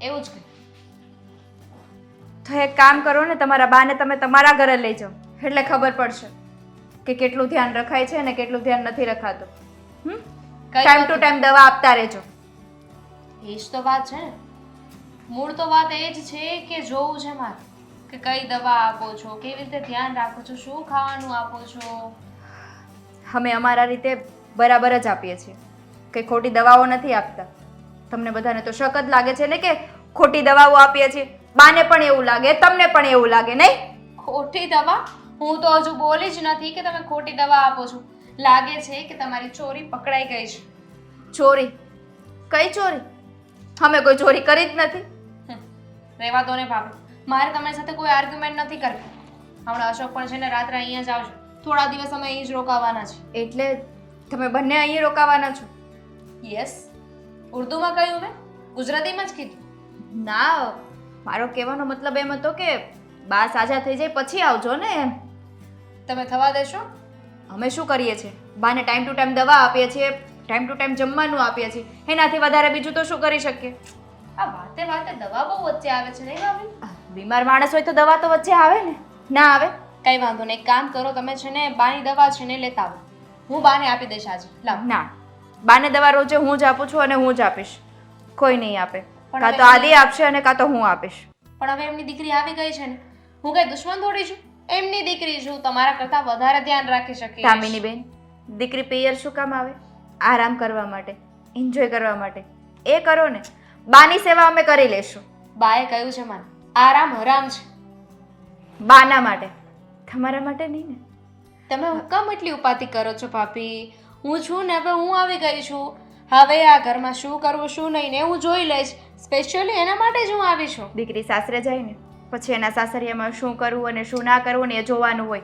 એવું જ કંઈ. તો એક કામ કરો ને, તમારા બાને તમે તમારા ઘરે લઈ જાઓ, એટલે ખબર પડશે કે કેટલું ધ્યાન રખાય છે અને કેટલું ધ્યાન નથી રખાતું. ટાઈમ ટુ ટાઈમ દવા આપતા રહેજો. એ જ તો વાત છે ને. મૂળ તો વાત એ જ છે કે જોવું છે મારે કે કઈ દવા આપો છો, કેવી રીતે ધ્યાન રાખો છો, શું ખાવાનું આપો છો. અમે અમારા રીતે બરાબર જ આપીએ છીએ, કંઈ ખોટી દવાઓ નથી આપતા. તમને બધાને તો શક જ લાગે છે ને કે ખોટી દવાઓ આપીએ છીએ. બાને પણ એવું લાગે, તમને પણ એવું લાગે, નહીં? ખોટી દવા? હું તો હજુ બોલી જ નથી કે તમે ખોટી દવા આપો છો. લાગે છે કે તમારી ચોરી પકડાઈ ગઈ છે. ચોરી? કઈ ચોરી? અમે કોઈ ચોરી કરી જ નથી. રહેવા દો ને ભાભી, મારે તમારી સાથે કોઈ આર્ગ્યુમેન્ટ નથી કરવી. હમણાં અશોક પણ છે ને રાત્રે અહીંયા જ આવશે. થોડા દિવસ અમે અહીં જ રોકાવાના છે. એટલે તમે બંને અહીં રોકાવાના છો? યસ. ઉર્દુમાં કહ્યું મેં, ગુજરાતીમાં જ કીધું. ના, મારો કહેવાનો મતલબ એમ હતો કે બા સાજા થઈ જાય પછી આવજો ને એમ. તમે થવા દેશો? અમે શું કરીએ છીએ? બાને ટાઈમ ટુ ટાઈમ દવા આપીએ છીએ, ટાઈમ ટુ ટાઈમ જમવાનું આપીએ છીએ. એનાથી વધારે બીજું તો શું કરી શકીએ? આ વાતે વાતે દવા બહુ વચ્ચે આવે છે નહીં ભાભી? બીમાર માણસ હોય તો દવા તો વચ્ચે આવે ને, ના આવે? કઈ વાંધો નહીં, એક કામ કરો, તમે છે ને બાની દવા છે ને લેતા આવો. હું બાને આપી દઈશ આજે. લાવ. ના, બાને દવા રોજે હું જ આપું છું અને હું જ આપીશ, કોઈ નહીં આપે. પણ કાં હવે તો આદિ આપશે અને કાં તો હું આપીશ. પણ હવે એમની દીકરી આવી ગઈ છે ને, હું કઈ દુશ્મન થોડી છું? એમની દીકરી છું, તમારા કરતા વધારે ધ્યાન રાખી શકીશ. દામિની બેન, દીકરી પિયર શું કામ આવે? આરામ કરવા માટે, એન્જોય કરવા માટે. એ કરો ને. બાની સેવા અમે કરી લેશું. બાએ કહ્યું છે મને, આરામ હરામ છે. બાના માટે, તમારા માટે નહીં ને. તમે હુકમ એટલી ઉપાધિ કરો છો ભાભી? હું છું ને, હવે હું આવી ગઈ છું. હવે આ ઘરમાં શું કરવું શું નહીં ને હું જોઈ લઈશ. સ્પેશિયલી એના માટે જ હું આવી છું. દીકરી સાસરે જાય ને પછી એના સાસરિયામાં શું કરવું અને શું ના કરવું ને એ જોવાનું હોય.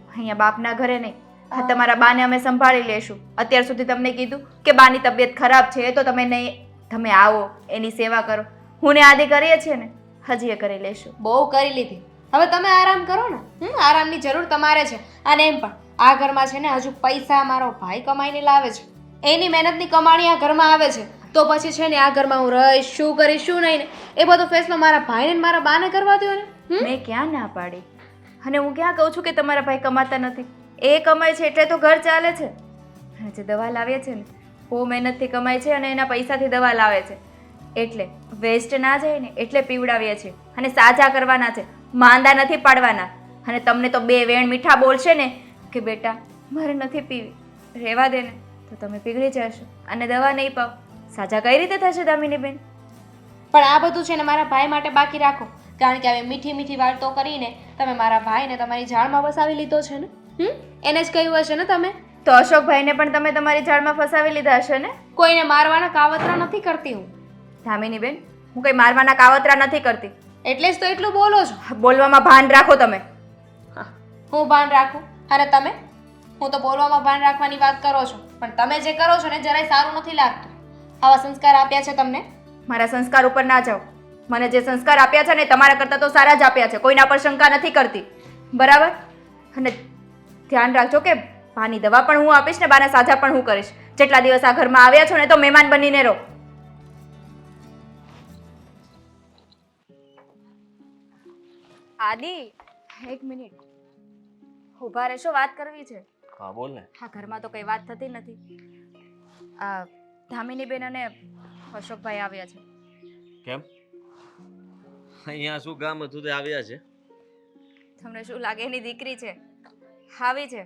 અહીંયા બાપના ઘરે નહીં. હા, તમારા બાને અમે સંભાળી લેશું. અત્યાર સુધી તમને કીધું કે બાની તબિયત ખરાબ છે તો તમે નહીં, તમે આવો, એની સેવા કરો. હું ને આદિ કરીએ છીએ ને, હજી એ કરી લેશું. બહુ કરી લીધી, હવે તમે આરામ કરો ને. આરામની જરૂર તમારે છે. અને એમ પણ આ ઘરમાં છે ને હજુ પૈસા મારો ભાઈ કમાઈને લાવે છે. એની મહેનતની કમાણી આ ઘરમાં આવે છે. તો પછી છે ને આ ઘરમાં હું રહીશ, શું કરીશ શું નહીં ને એ બધો ફેસલો મારા ભાઈને ને મારા બાને કરવા દો ને. મેં ક્યાં ના પાડી? અને હું ક્યાં કહું છું કે તમારા ભાઈ કમાતા નથી? એ કમાય છે એટલે તો ઘર ચાલે છે. અને જે દવા લાવે છે ને, બહુ મહેનતથી કમાય છે અને એના પૈસાથી દવા લાવે છે. એટલે વેસ્ટ ના જાય ને એટલે પીવડાવીએ છીએ. અને સાજા કરવાના છે, માંદા નથી પાડવાના. અને તમને તો બે વેણ મીઠા બોલશે ને કે બેટા મારે નથી પીવી, રહેવા દે ને, તો તમે પીગળી જશો અને દવા નહીં પાવ. સાજા કઈ રીતે થશે દામિની બેન? પણ આ બધું છે ને મારા ભાઈ માટે બાકી રાખો, કારણ કે હવે મીઠી મીઠી વાતો કરીને તમે મારા ભાઈને તમારી જાળમાં વસાવી લીધો છે ને. એને જ કહ્યું હશે ને તમે. તો અશોકભાઈને પણ તમે તમારી જાળમાં ફસાવી લીધા હશે ને. કોઈને મારવાના કાવતરા નથી કરતી હું. દામિની બેન, હું કઈ મારવાના કાવતરા નથી કરતી. એટલે જ તો એટલું બોલો છો. બોલવામાં ભાન રાખો તમે. હું ભાન રાખું અને તમે? હું તો બોલવામાં ભાન રાખવાની વાત કરો છો, પણ તમે જે કરો છો ને જરાય સારું નથી લાગતું. આવા સંસ્કાર આપ્યા છે તમને. મારા સંસ્કાર ઉપર ના જાઓ. મને જે સંસ્કાર આપ્યા છે ને તમારા કરતાં તો સારા જ આપ્યા છે. કોઈના પર શંકા નથી કરતી, બરાબર? અને ધ્યાન રાખજો કે બાની દવા પણ હું આપીશ ને બાના સાજા પણ હું કરીશ. જેટલા દિવસ આ ઘરમાં આવ્યા છો ને તો મહેમાન બનીને રહો. આદિ, એક મિનિટ ઊભા રહેશો, વાત કરવી છે. હા બોલ ને. હા, ઘરમાં તો કઈ વાત થતી નથી. આ ધામિની બેન અને અશોકભાઈ આવ્યા છે. કેમ? અહીંયા શું કામ હતું તે આવ્યા છે? તમને શું લાગે એની દીકરી છે, આવી છે?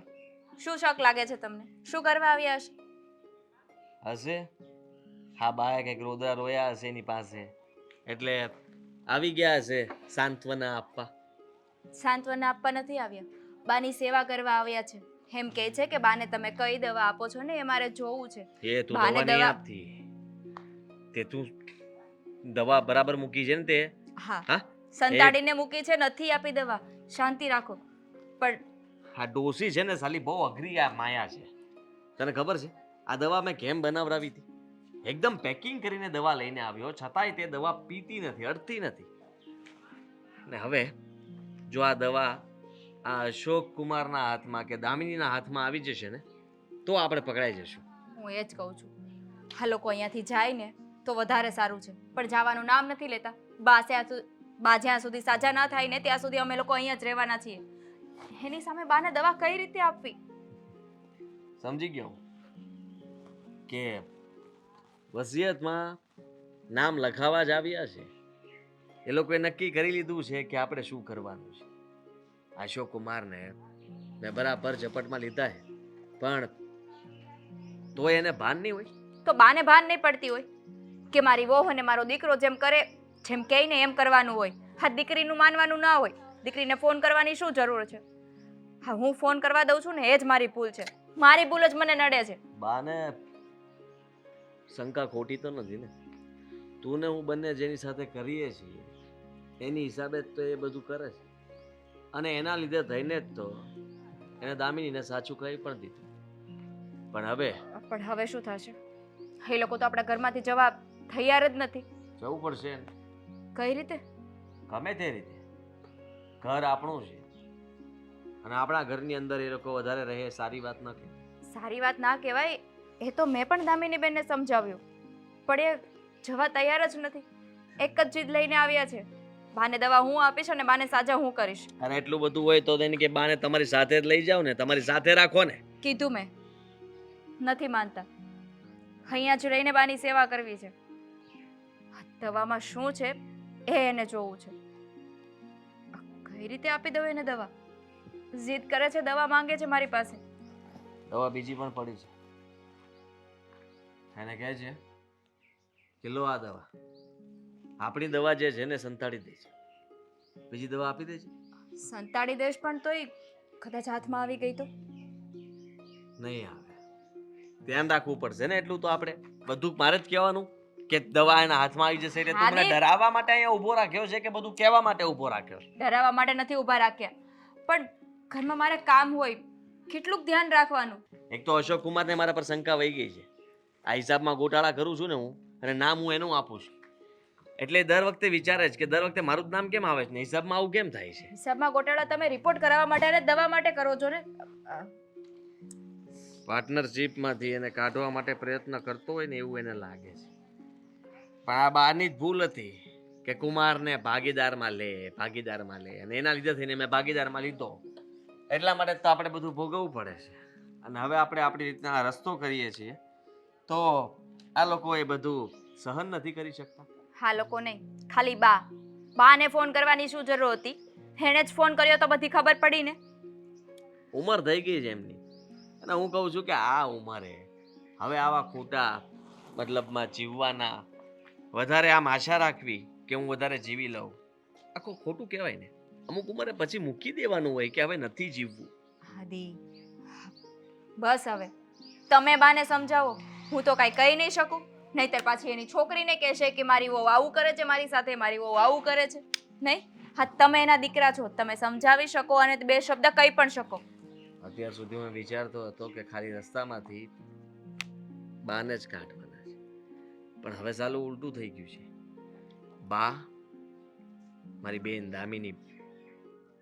શું શક લાગે છે તમને? શું કરવા આવ્યા હશે? હશે હા, બાએ કંઈક રોદા રોયા હશે એની પાસે, એટલે આવી ગયા હશે સાંત્વના આપવા. સાંત્વના આપવા નથી આવ્યા, બાની સેવા કરવા આવ્યા છે. એમ કહે છે કે બાને તમે કઈ દવા આપો છો ને એ મારે જોવું છે. એ તું બાને દવા નહીં દવા- આપતી. તે તું દવા બરાબર મૂકી છે ને તે? હા, હા, સંતાડીને મૂકી છે, નથી આપી દવા. શાંતિ રાખો. પણ આ ડોસી છે ને સાલી બહુ અઘરી આ માયા છે. તને ખબર છે આ દવા મેં કેમ બનાવરાવી હતી? એકદમ પેકિંગ કરીને દવા લઈને આવ્યો, છતાંય તે દવા પીતી નથી, અડતી નથી. ને હવે જો આ દવા આ અશોક કુમારના હાથમાં કે દામિનીના હાથમાં આવી જશે ને તો આપણે પકડાઈ જશું. હું એ જ કહું છું, આ લોકો અહીંયાથી જાય ને તો વધારે સારું છે. પણ જવાનું નામ નથી લેતા. બા બા જ્યાં સુધી સાજા ના થાય ને ત્યાં સુધી અમે લોકો અહીંયા જ રહેવાના છીએ. એની સામે બાને દવા કઈ રીતે આપવી? સમજી ગયો કે વસિયતમાં નામ લખાવા જ આવ્યા છે. એ લોકોએ નક્કી કરી લીધું છે કે આપણે શું કરવાનું છે. અશોક કુમારને મેં બરાબર ઝપટમાં લીધા છે, પણ તોય એને ભાન નહીં હોય. તો બાને ભાન નહીં પડતી હોય કે મારી વહુ અને મારો દીકરો જેમ કરે, જેમ કહે ને એમ કરવાનું હોય. હા, દીકરીનું માનવાનું ના હોય. દીકરીને ફોન કરવાની શું જરૂર છે? હા, હું ફોન કરવા દઉં છું ને એ જ મારી ભૂલ છે. મારી ભૂલ જ મને નડે છે. બાને શંકા ખોટી તો નથી ને? તું ને હું બંને જેની સાથે કરીએ છીએ એની હિસાબે જ તો એ બધું કરે છે, અને એના લીધે થઈને જ તો એને દામિનીને સાચું કહી પણ દીધું. પણ હવે શું થશે? એ લોકો તો આપણા ઘરમાંથી જવા તૈયાર જ નથી. જવું પડશે ને. કઈ રીતે? ગમે તે રીતે. ઘર આપણું છે અને આપણા ઘરની અંદર એ લોકો વધારે રહે સારી વાત ન કહેવાય. સારી વાત ના કહેવાય. એ તો મેં પણ દામિની બેનને સમજાવ્યું, પણ એ જવા તૈયાર જ નથી. એક જ જીદ લઈને આવ્યા છે, બાને દવા હું આપીશ અને બાને સાજા હું કરીશ. અને એટલું બધું હોય તો તેને કે બાને તમારી સાથે જ લઈ જાઓ ને, તમારી સાથે રાખો ને. કીધું મેં, નથી માનતા. અહીંયા જ રહીને બાની સેવા કરવી છે. દવામાં શું છે એ એને જોવું છે. કઈ રીતે આપી દઉં એને દવા? જીદ કરે છે, દવા માંગે છે મારી પાસે. દવા બીજી પણ પડી છે. એને કહે છે કે લો આ દવા. આપણી દવા જે છે ને સંતાડી દે છે, બીજી દવા આપી દે છે. સંતાડી દેશ પણ તોય કદાચ હાથમાં આવી ગઈ તો? નહીં આવે. ધ્યાન રાખવું પડશે ને એટલું તો. આપણે બધું મારે જ કહેવાનું કે દવા એના હાથમાં આવી જશે એટલે તું મને ડરાવવા માટે અહીંયા ઊભો રાખ્યો છે કે બધું કહેવા માટે ઊભો રાખ્યો છે? ડરાવવા માટે નથી ઊભા રાખ્યા, પણ ઘરમાં મારે કામ હોય, કેટલુંક ધ્યાન રાખવાનું. એક તો અશોક કુમારને મારા પર શંકા વહી ગઈ છે. આ હિસાબમાં ગોટાળા કરું છું ને હું, અને નામ હું એનું આપું છું, એટલે દર વખતે વિચારે છે કે દર વખતે મારું જ નામ કેમ આવે છે ને હિસાબમાં આવું કેમ થાય છે. હિસાબમાં ગોટાળા તમે રિપોર્ટ કરાવવા માટે અને દવા માટે કરો છો ને. પાર્ટનરશિપમાંથી એને કાઢવા માટે પ્રયત્ન કરતો હોય ને એવું એને લાગે છે. પણ આ બારની જ ભૂલ હતી કે કુમારને ભાગીદારમાં લે અને એના લીધે થઈને મેં ભાગીદારમાં લીધો. એટલા માટે તો આપણે બધું ભોગવવું પડે છે. અને હવે આપણે આપણી રીતના રસ્તો કરીએ છીએ તો આ લોકો એ બધું સહન નથી કરી શકતા. હા, લોકો નહીં, ખાલી બાને ફોન કરવાની શું જરૂર હતી? એને જ ફોન કર્યો તો બધી ખબર પડી ને. ઉંમર થઈ ગઈ છે એમની, અને હું કહું છું કે આ ઉંમરે હવે આવા ખોટા મતલબમાં જીવવાના, વધારે આમ આશા રાખવી કે હું વધારે જીવી લઉં, આખું ખોટું કહેવાય ને. અમુક ઉંમરે પછી મૂકી દેવાનું હોય કે હવે નથી જીવવું. આદિ, બસ હવે તમે બાને સમજાવો. હું તો કાંઈ કહી નહીં શકું, નહીંતર પાછી એની છોકરીને કહેશે કે મારી વહુ આવું કરે છે મારી સાથે, મારી વહુ આવું કરે છે. નહીં, હા, તમે એના દીકરા છો, તમે સમજાવી શકો અને બે શબ્દ કહી પણ શકો. અત્યાર સુધી મેં વિચારતો હતો કે ખાલી રસ્તામાંથી બાને જ કાઢવાના છે, પણ હવે સાલું ઉલટું થઈ ગયું છે. બા, મારી બેન દામિની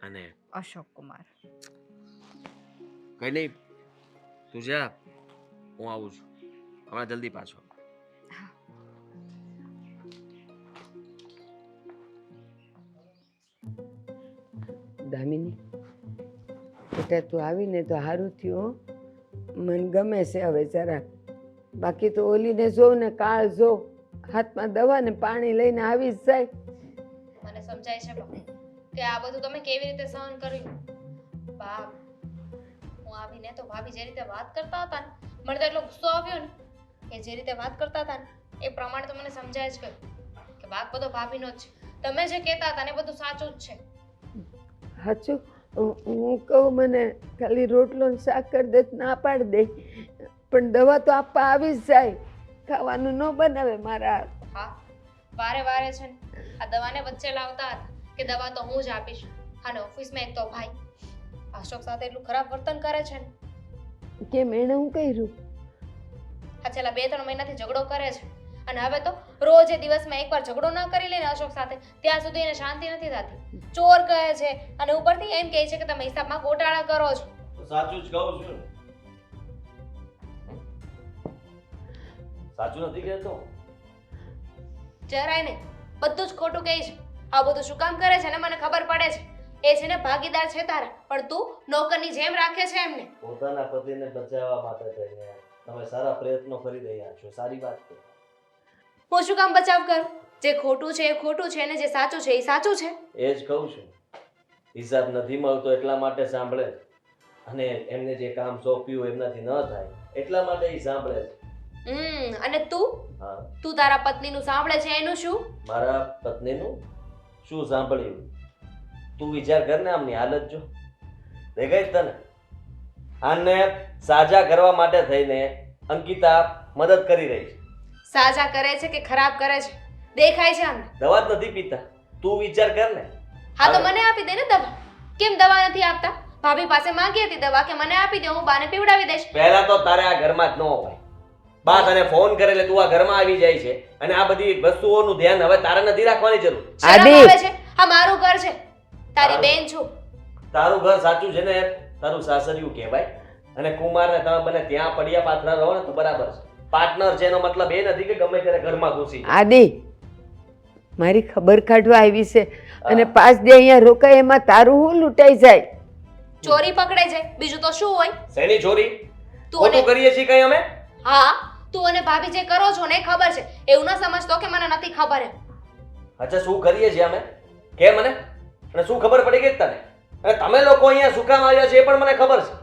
અને અશોક કુમાર. કઈ નહીં, તું જા, હું આવું છું હમણાં જલ્દી પાછો. દામિની બેટા, તું આવીને તો સારું થયું. મન ગમે છે હવે જરાક. બાકી તો ઓલીને જોઉં ને કાળ જોઉં, હાથમાં દવા ને પાણી લઈને આવી જ જાય. મને સમજાય છે બા કે આ બધું તમે કેવી રીતે સહન કર્યું. બા, હું આવીને તો ભાભી જે રીતે વાત કરતા હતા ને, મને તો એટલો ગુસ્સો આવ્યો ને. એ જે રીતે વાત કરતા હતા ને એ પ્રમાણે તો મને સમજાય જ ગયું કે વાંક બધો ભાભીનો જ છે. તમે જે કહેતા હતા ને એ બધું સાચું જ છે. સાચું? હું કહું મને ખાલી રોટલો ને શાક કરી દે તો ના પાડી દે, પણ દવા તો આપવા આવી જ જાય. ખાવાનું ન બનાવે મારા. હા, વારે વારે છે ને આ દવાને વચ્ચે લાવતા હતા કે દવા તો હું જ આપીશ. અને ઓફિસમાં એક તો ભાઈ અશોક સાથે એટલું ખરાબ વર્તન કરે છે ને. કેમ, એણે હું કર્યું? આ છેલ્લા 2-3 મહિનાથી ઝઘડો કરે છે, અને હવે તો રોજ એ દિવસમાં એકવાર ઝઘડો ના કરી લે ને અશોક સાથે ત્યાં સુધી એને શાંતિ નથી થતી. ચોર કહે છે અને ઉપરથી એમ કહે છે કે તમે હિસાબમાં ગોટાળા કરો છો. સાચું જ કહું છું. સાચું નથી કહેતો. જરાય નહીં, બધું જ ખોટું કહે છે. આ બધું શું કામ કરે છે ને મને ખબર પડે છે. એ છે ને ભાગીદાર છે તારા, પણ તું નોકરની જેમ રાખે છે એમને. પોતાના પતિને બચાવવા માટે થઈને તમે સારા પ્રયત્નો કરી રહ્યા છો, સારી વાત છે. હું શું કામ બચાવ કરું? જે ખોટું છે એ ખોટું છે ને જે સાચું છે એ સાચું છે. એ જ કહું છું, હિસાબ નથી મળતો એટલા માટે સાંભળે છે. અને એમને જે કામ સોંપ્યું એમનાથી ન થાય એટલા માટે એ સાંભળે છે. અને તું હા, તું તારા પત્નીનું સાંભળે છે એનું શું? મારા પત્નીનું શું સાંભળ્યું? તું વિચાર કર ને, આમની હાલત જો, દેખાય જ તને? આને સાજા કરવા માટે થઈને અંકિતા મદદ કરી રહી છે. સાજા કરે છે કે ખરાબ કરે છે દેખાય છે અમને. દવા જ નથી પીતા, તું વિચાર કર ને. હા તો મને આપી દે ને દવા. કેમ દવા નથી આપતા? ભાભી પાસે માંગી હતી દવા કે મને આપી દે, હું બાને પીવડાવી દઈશ. પહેલા તો તારે આ ઘરમાં જ ન હોય. બા તને ફોન કરે એટલે તું આ ઘરમાં આવી જાય છે અને આ બધી વસ્તુઓનું ધ્યાન હવે તારે નથી રાખવાની જરૂર. શરમ આવે છે? આ મારું ઘર છે, તારી બેન છું. તારું ઘર સાચું છે ને, તારું સાસરિયું કહેવાય. અને કુમારને તમે બને ત્યાં પડ્યા પાથરા રહો ને તો બરાબર છે. પાર્ટનર છે એનો મતલબ એ નથી કે ગમે ત્યારે ઘરમાં ઘૂસી જાય. આદિ, મારી ખબર કાઢવા આવી છે અને 5 દી અહીંયા રોકાય એમાં તારું હું લૂંટાઈ જાય. ચોરી પકડે છે, બીજું તો શું હોય? શેની ચોરી? તું અને ખોટું કરીએ છીએ કઈ અમે? હા, તું અને ભાભી જે કરો છો ને એ ખબર છે. એવું ન સમજતો કે મને નથી ખબર એમ. અચ્છા, શું કરીએ છીએ અમે? કે મને અને શું ખબર પડી ગઈ તને? અને તમે લોકો અહીંયા શું કામ આવ્યા છે એ પણ મને ખબર છે.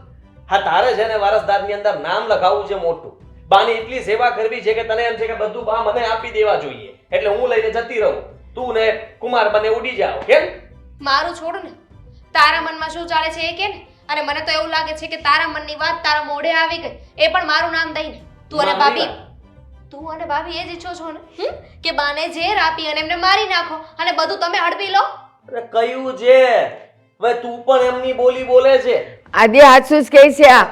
હા, તારે છે ને વારસદારની અંદર નામ લખાવવું છે મોટું. બાની એટલી સેવા કરવી છે કે તને એમ છે કે બધું બા મને આપી દેવા જોઈએ એટલે હું લઈને જતી રહું, તું ને કુમાર બંને ઉડી જાઓ. કેમ? મારું છોડ ને, તારા મનમાં શું ચાલે છે એ કે ને. અને મને તો એવું લાગે છે કે તારા મનની વાત તારા મોઢે આવી ગઈ, એ પણ મારું નામ દઈને. તું અને ભાભી એ જ ઈચ્છો છો ને કે બાને ઝેર આપી અને એમને મારી નાખો અને બધું તમે હડપી લો. અરે કયું છે? હવે તું પણ એમની બોલી બોલે છે. આદિ, હાચું જ કહે છે આ.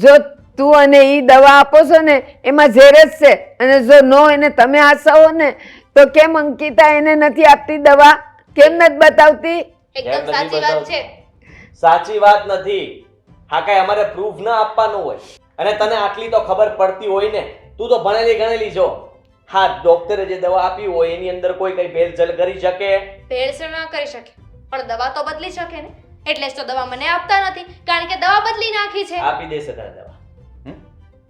જો તું અને ઈ દવા આપો છો ને એમાં ઝેર જ છે અને જો નો એને તમે હાસાવો ને તો કેમ અંકિતા એને નથી આપતી દવા? કેમ નથી બતાવતી? એકદમ નથી સાચી વાત બતાવતી. છે. સાચી વાત નથી. હા, કઈ અમારે પ્રૂફ ના આપવાનું હોય. અને તને આટલી તો ખબર પડતી હોય ને, તું તો ભણેલી ગણેલી છો. હા, ડોક્ટરે જે દવા આપી હોય એની અંદર કોઈ કઈ ભેળસેળ કરી શકે? ભેળસેળ ન કરી શકે પણ દવા તો બદલી શકે ને. એટલે જ તો દવા મને આપતા નથી, કારણ કે દવા બદલી નાખી છે. આપી દેશે તને દવા.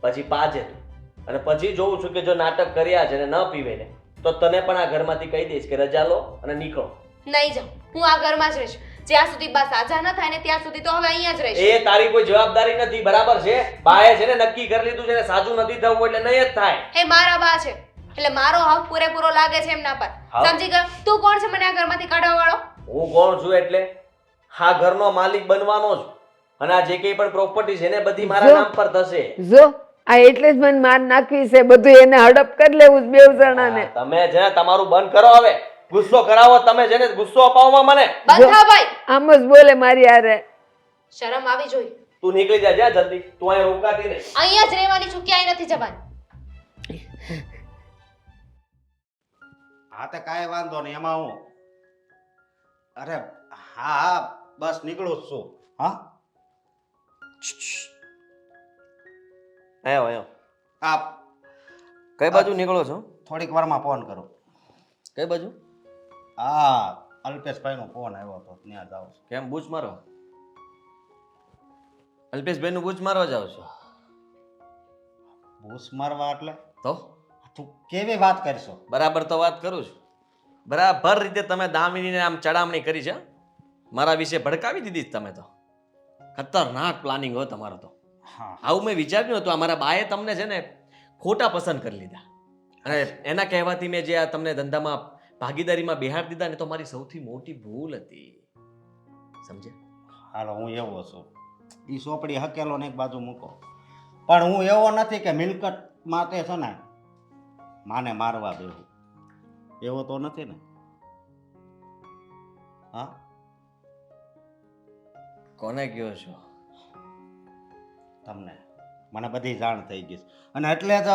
પછી પાજે તું. અને પછી જોઉં છું કે જો નાટક કર્યા છે ને ન પીવે ને તો તને પણ આ ઘરમાંથી કહી દઈશ કે રજા લો અને નીકળો. નહીં જાઉં, હું આ ઘરમાં જ રહીશ. જ્યાં સુધી બા સાજા ન થાય ને ત્યાં સુધી તો હવે અહીંયા જ રહીશ. એ તારી કોઈ જવાબદારી નથી, બરાબર છે? બાએ છે ને નક્કી કરી લીધું છે ને સાચું નથી થવું એટલે નહીં જ થાય. એ મારા બા છે એટલે મારો હક પૂરેપૂરો લાગે છે એમના પર. હા. સમજી ગયો? તું કોણ છે મને આ ઘરમાંથી કાઢવા વાળો? હું કોણ છું એટલે હા ઘરનો માલિક બનવાનો છું અને આ જે કંઈ પણ પ્રોપર્ટી છે ને બધી મારા જો. નામ પર થશે. જો આ એટલે જ મને માર નાખવી છે, બધું એને હડપ કરી લેવું છે બેવ જણાને. હા, તમે છે ને તમારું બંધ કરો હવે. ગુસ્સો કરાવો તમે, છે ને ગુસ્સો અપાવમાં મને. બંધ થા ભાઈ. આમ જ બોલે મારી હારે. શરમ આવી જોઈએ. તું નીકળી જા, જા જલ્દી. તું અહીંયા રોકાતી નહીં. અહીંયા જ રહેવાની છું, ક્યાંય નથી જવાની. હા તે કાંઈ વાંધો નહીં એમાં હું. અરે હા હા બસ નીકળું જ છું. હા આયો આયો. આ કઈ બાજુ નીકળો છો? થોડીક વારમાં ફોન કરું. કઈ બાજુ? હા અલ્પેશભાઈનો ફોન આવ્યો હતો, ત્યાં જાઉં છું. કેમ બૂચ મારો? અલ્પેશભાઈ નું બૂચ મારવા જાવ છો? ભૂસ મારવા એટલે તો તું કેવી વાત કરશો? બરાબર તો વાત કરું છું. બરાબર રીતે તમે દામિનીને આમ ચડામણી કરી છે. મારા વિશે ભડકાવી દીધી છે તમે તો. ખતરનાક પ્લાનિંગ હોય તમારો તો. હા આવું મેં વિચાર્યું હતું. અમારા બાએ તમને છે ને ખોટા પસંદ કરી લીધા અને એના કહેવાથી મેં જે આ તમને ધંધામાં ભાગીદારીમાં બિહાર દીધા ને તો મારી સૌથી મોટી ભૂલ હતી. સમજ્યા? હાલો હું એવો છું. એ સોપડી હકેલો ને એક બાજુ મૂકો, પણ હું એવો નથી કે મિલકત માટે છે ને માને મારવા દેવું. એવો તો નથી ને? હા કોને કહો છો? તમને મને બધી જાણ થઈ ગઈ છે. અને એટલે જ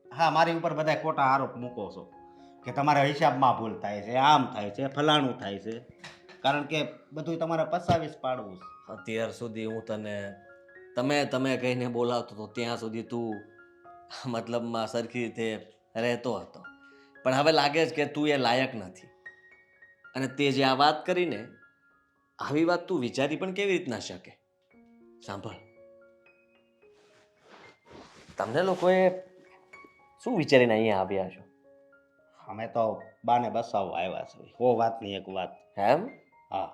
હા મારી ઉપર બધા ખોટા આરોપ મૂકો છો કે તમારા હિસાબમાં ભૂલ થાય છે, આમ થાય છે, ફલાણું થાય છે, કારણ કે બધું તમારે પસાવીસ પાડવું છે. અત્યાર સુધી હું તને તમે કહીને બોલાવતો હતો ત્યાં સુધી તું મતલબમાં સરખી રીતે રહેતો હતો, પણ હવે લાગે છે કે તું એ લાયક નથી. અને તે જે આ વાત કરીને, આવી વાત તું વિચારી પણ કેવી રીતના શકે? સાંભળ, તમને લોકોએ શું વિચારીને અહીંયા આવ્યા છો? અમે તો બાને બસાવવા આવ્યા છે. ઓ વાતની એક વાત. એમ? હા,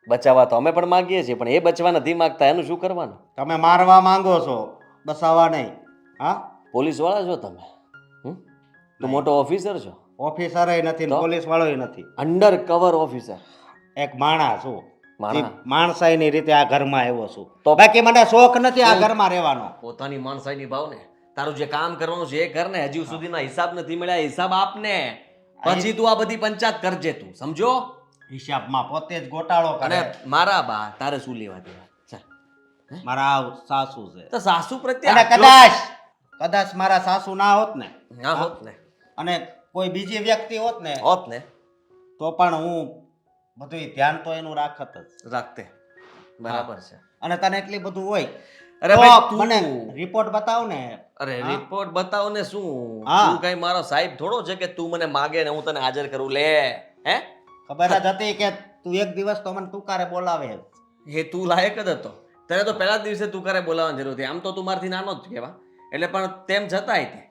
બચાવવા તો અમે પણ માંગીએ છીએ, પણ એ બચવા નથી માંગતા, એનું શું કરવાનું? તમે મારવા માંગો છો, બસાવવા નહીં. હા, પોલીસ વાળા છો તમે? તું નહીં. મોટો ઓફિસર છો? ઓફિસરે નથી ને તો? પોલીસ વાળોય નથી. Under cover officer. એક માણસ છું. માણસ? માણસાઈની રીતે આ ઘરમાં આવ્યો છું. તો? બાકી મને શોખ નથી આ ઘરમાં રહેવાનો. પોતાની માણસાઈની ભાવ ને, તારું જે કામ કરવાનું છે એ કર ને. હજી સુધીના હિસાબ નથી મળ્યા, હિસાબ આપને. પછી તું આ બધી પંચાયત કરજે, તું સમજો? હિસાબમાં પોતે જ ગોટાળો અને કરે. મારા બા તારે શું લેવા દેવા? ચાલ. મારા સાસુ છે. તો સાસુ પ્રત્યે અને આટલો- કદાચ મારા સાસુ ના હોત ને, ના હોત ને, અને કોઈ બીજી વ્યક્તિ હોત ને, હોત ને, તો પણ હું બધું ધ્યાન તો એનું રાખત જ. રાખતે. બરાબર છે. અને તને એટલી બધું હોય, અરે તો ભાઈ તું મને રિપોર્ટ બતાવ ને. અરે હા. રિપોર્ટ બતાવ ને શું? હા. તું કઈ મારો સાહેબ થોડો છે કે તું મને માગે ને હું તને હાજર કરું? લે હે, ખબર જ હતી કે તું એક દિવસ તો મને તુકારે બોલાવે. એ તું લાયક જ હતો. તને તો પહેલા જ દિવસે તુકારે બોલાવવાની જરૂર હતી. આમ તો તું મારથી નાનો જ કહેવા, એટલે પણ તેમ છતાંય તે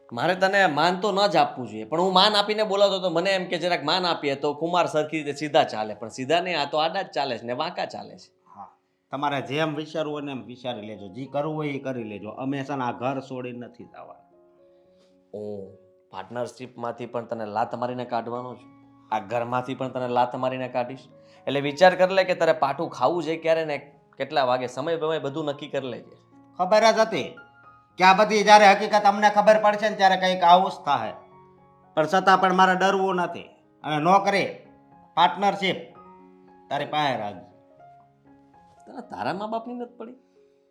મારે તને માન તો ન જ આપવું જોઈએ, પણ હું માન આપીને બોલાવતો તો મને એમ કે જરાક માન આપીએ તો કુમાર સરખી રીતે સીધા ચાલે, પણ સીધા નહીં, આ તો આડા જ ચાલે છે ને વાંકા ચાલે છે. હા, તમારે જેમ વિચારવું હોય ને એમ વિચારી લેજો, જે કરવું હોય એ કરી લેજો. અમે છે ને આ ઘર છોડીને નથી જવાના. હું પાર્ટનરશિપમાંથી પણ તને લાત મારીને કાઢવાનો છું, આ ઘરમાંથી પણ તને લાત મારીને કાઢીશ. એટલે વિચાર કરી લે કે તારે પાટું ખાવું છે ક્યારે ને કેટલા વાગે, સમય બમય બધું નક્કી કરી લેજે. ખબર જ હતી કે આ બધી જ્યારે હકીકત અમને ખબર પડશે ને ત્યારે કંઈક આવું જ થાય, પણ છતાં પણ મારે ડરવું નથી. અને નોકરી પાર્ટનરશિપ તારી પાસે રાખજો. તને તારા મા બાપની નથી પડી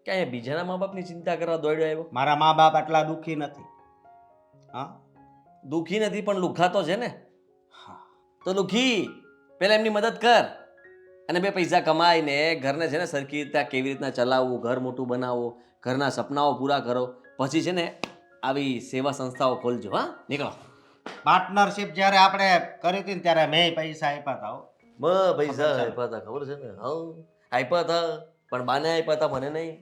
કે અહીંયા બીજાના મા બાપની ચિંતા કરવા દોડ્યો આવ્યો? મારા મા બાપ આટલા દુઃખી નથી. હા, દુઃખી નથી પણ લુખા તો છે ને. હા, તો લુખી પેલા એમની મદદ કર અને બે પૈસા કમાઈને ઘરને છે ને સરખી રીતે કેવી રીતના ચલાવવું, ઘર મોટું બનાવવું, ઘરના સપનાઓ પૂરા કરો, પછી છે ને આવી સેવા સંસ્થાઓ ખોલજો. હા, નીકળો. પાર્ટનરશિપ જ્યારે આપણે કરી હતી ને ત્યારે મેં પૈસા આપ્યા હતા. હો. પૈસા ખબર છે. આપ્યા હતા, ખબર છે ને? હા, આપ્યા હતા, પણ બાને આપ્યા હતા, મને નહીં.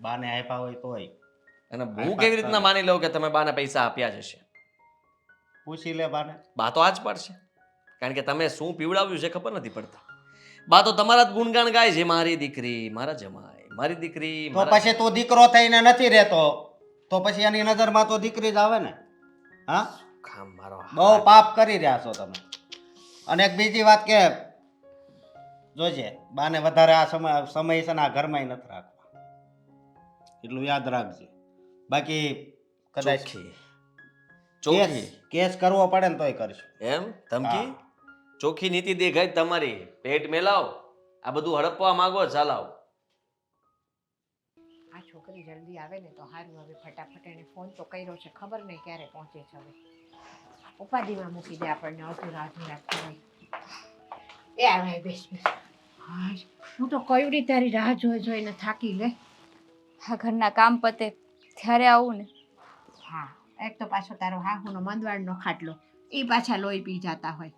બાને આપ્યા હોય તોય અને હું કેવી રીતના માની લઉં કે તમે બાને પૈસા આપ્યા જ હશે? પૂછી લે બાને. બા તો આ જ પાડશે, કારણ કે તમે શું પીવડાવ્યું છે ખબર નથી પડતા. બા તો તમારા જ ગુણગાન ગાય છે, મારી દીકરી, મારા જમાઈ, મારી દીકરી. તો પછી તું દીકરો થઈને નથી રહેતો તો પછી એની નજરમાં તો દીકરી જ આવે ને. હા, ખામ મારો બહુ પાપ કરી રહ્યા છો તમે. અને એક બીજી વાત કે જોજે, બાને વધારે આ સમય છે ને આ ઘરમાં નથી રાખવા, એટલું યાદ રાખજે. બાકી કદાચ ચોખ્ખી કેસ કરવો પડે ને તોય કરશું. એમ ધમકી? હા. ચોખ્ખી નીતિ દેખાય તમારી. પેટ મેલાવ, આ બધું હડપવા માંગો, ચાલાવ. આ છોકરી જલ્દી આવે ને તો સારું. હવે ફટાફટ એને ફોન તો કર્યો છે, ખબર નહીં ક્યારે પહોંચે છે. હવે ઉપાધિમાં મૂકી દે આપણને અધૂરા હોય. એ આવે, બેસ બેસ. હા, હું તો કઈ રીતે તારી રાહ જોઈને થાકી લે. હા, ઘરના કામ પતે ત્યારે આવું ને. હા, એક તો પાછો તારો હાહુનો મંદવાડનો ખાટલો, એ પાછા લોહી પી જતા હોય.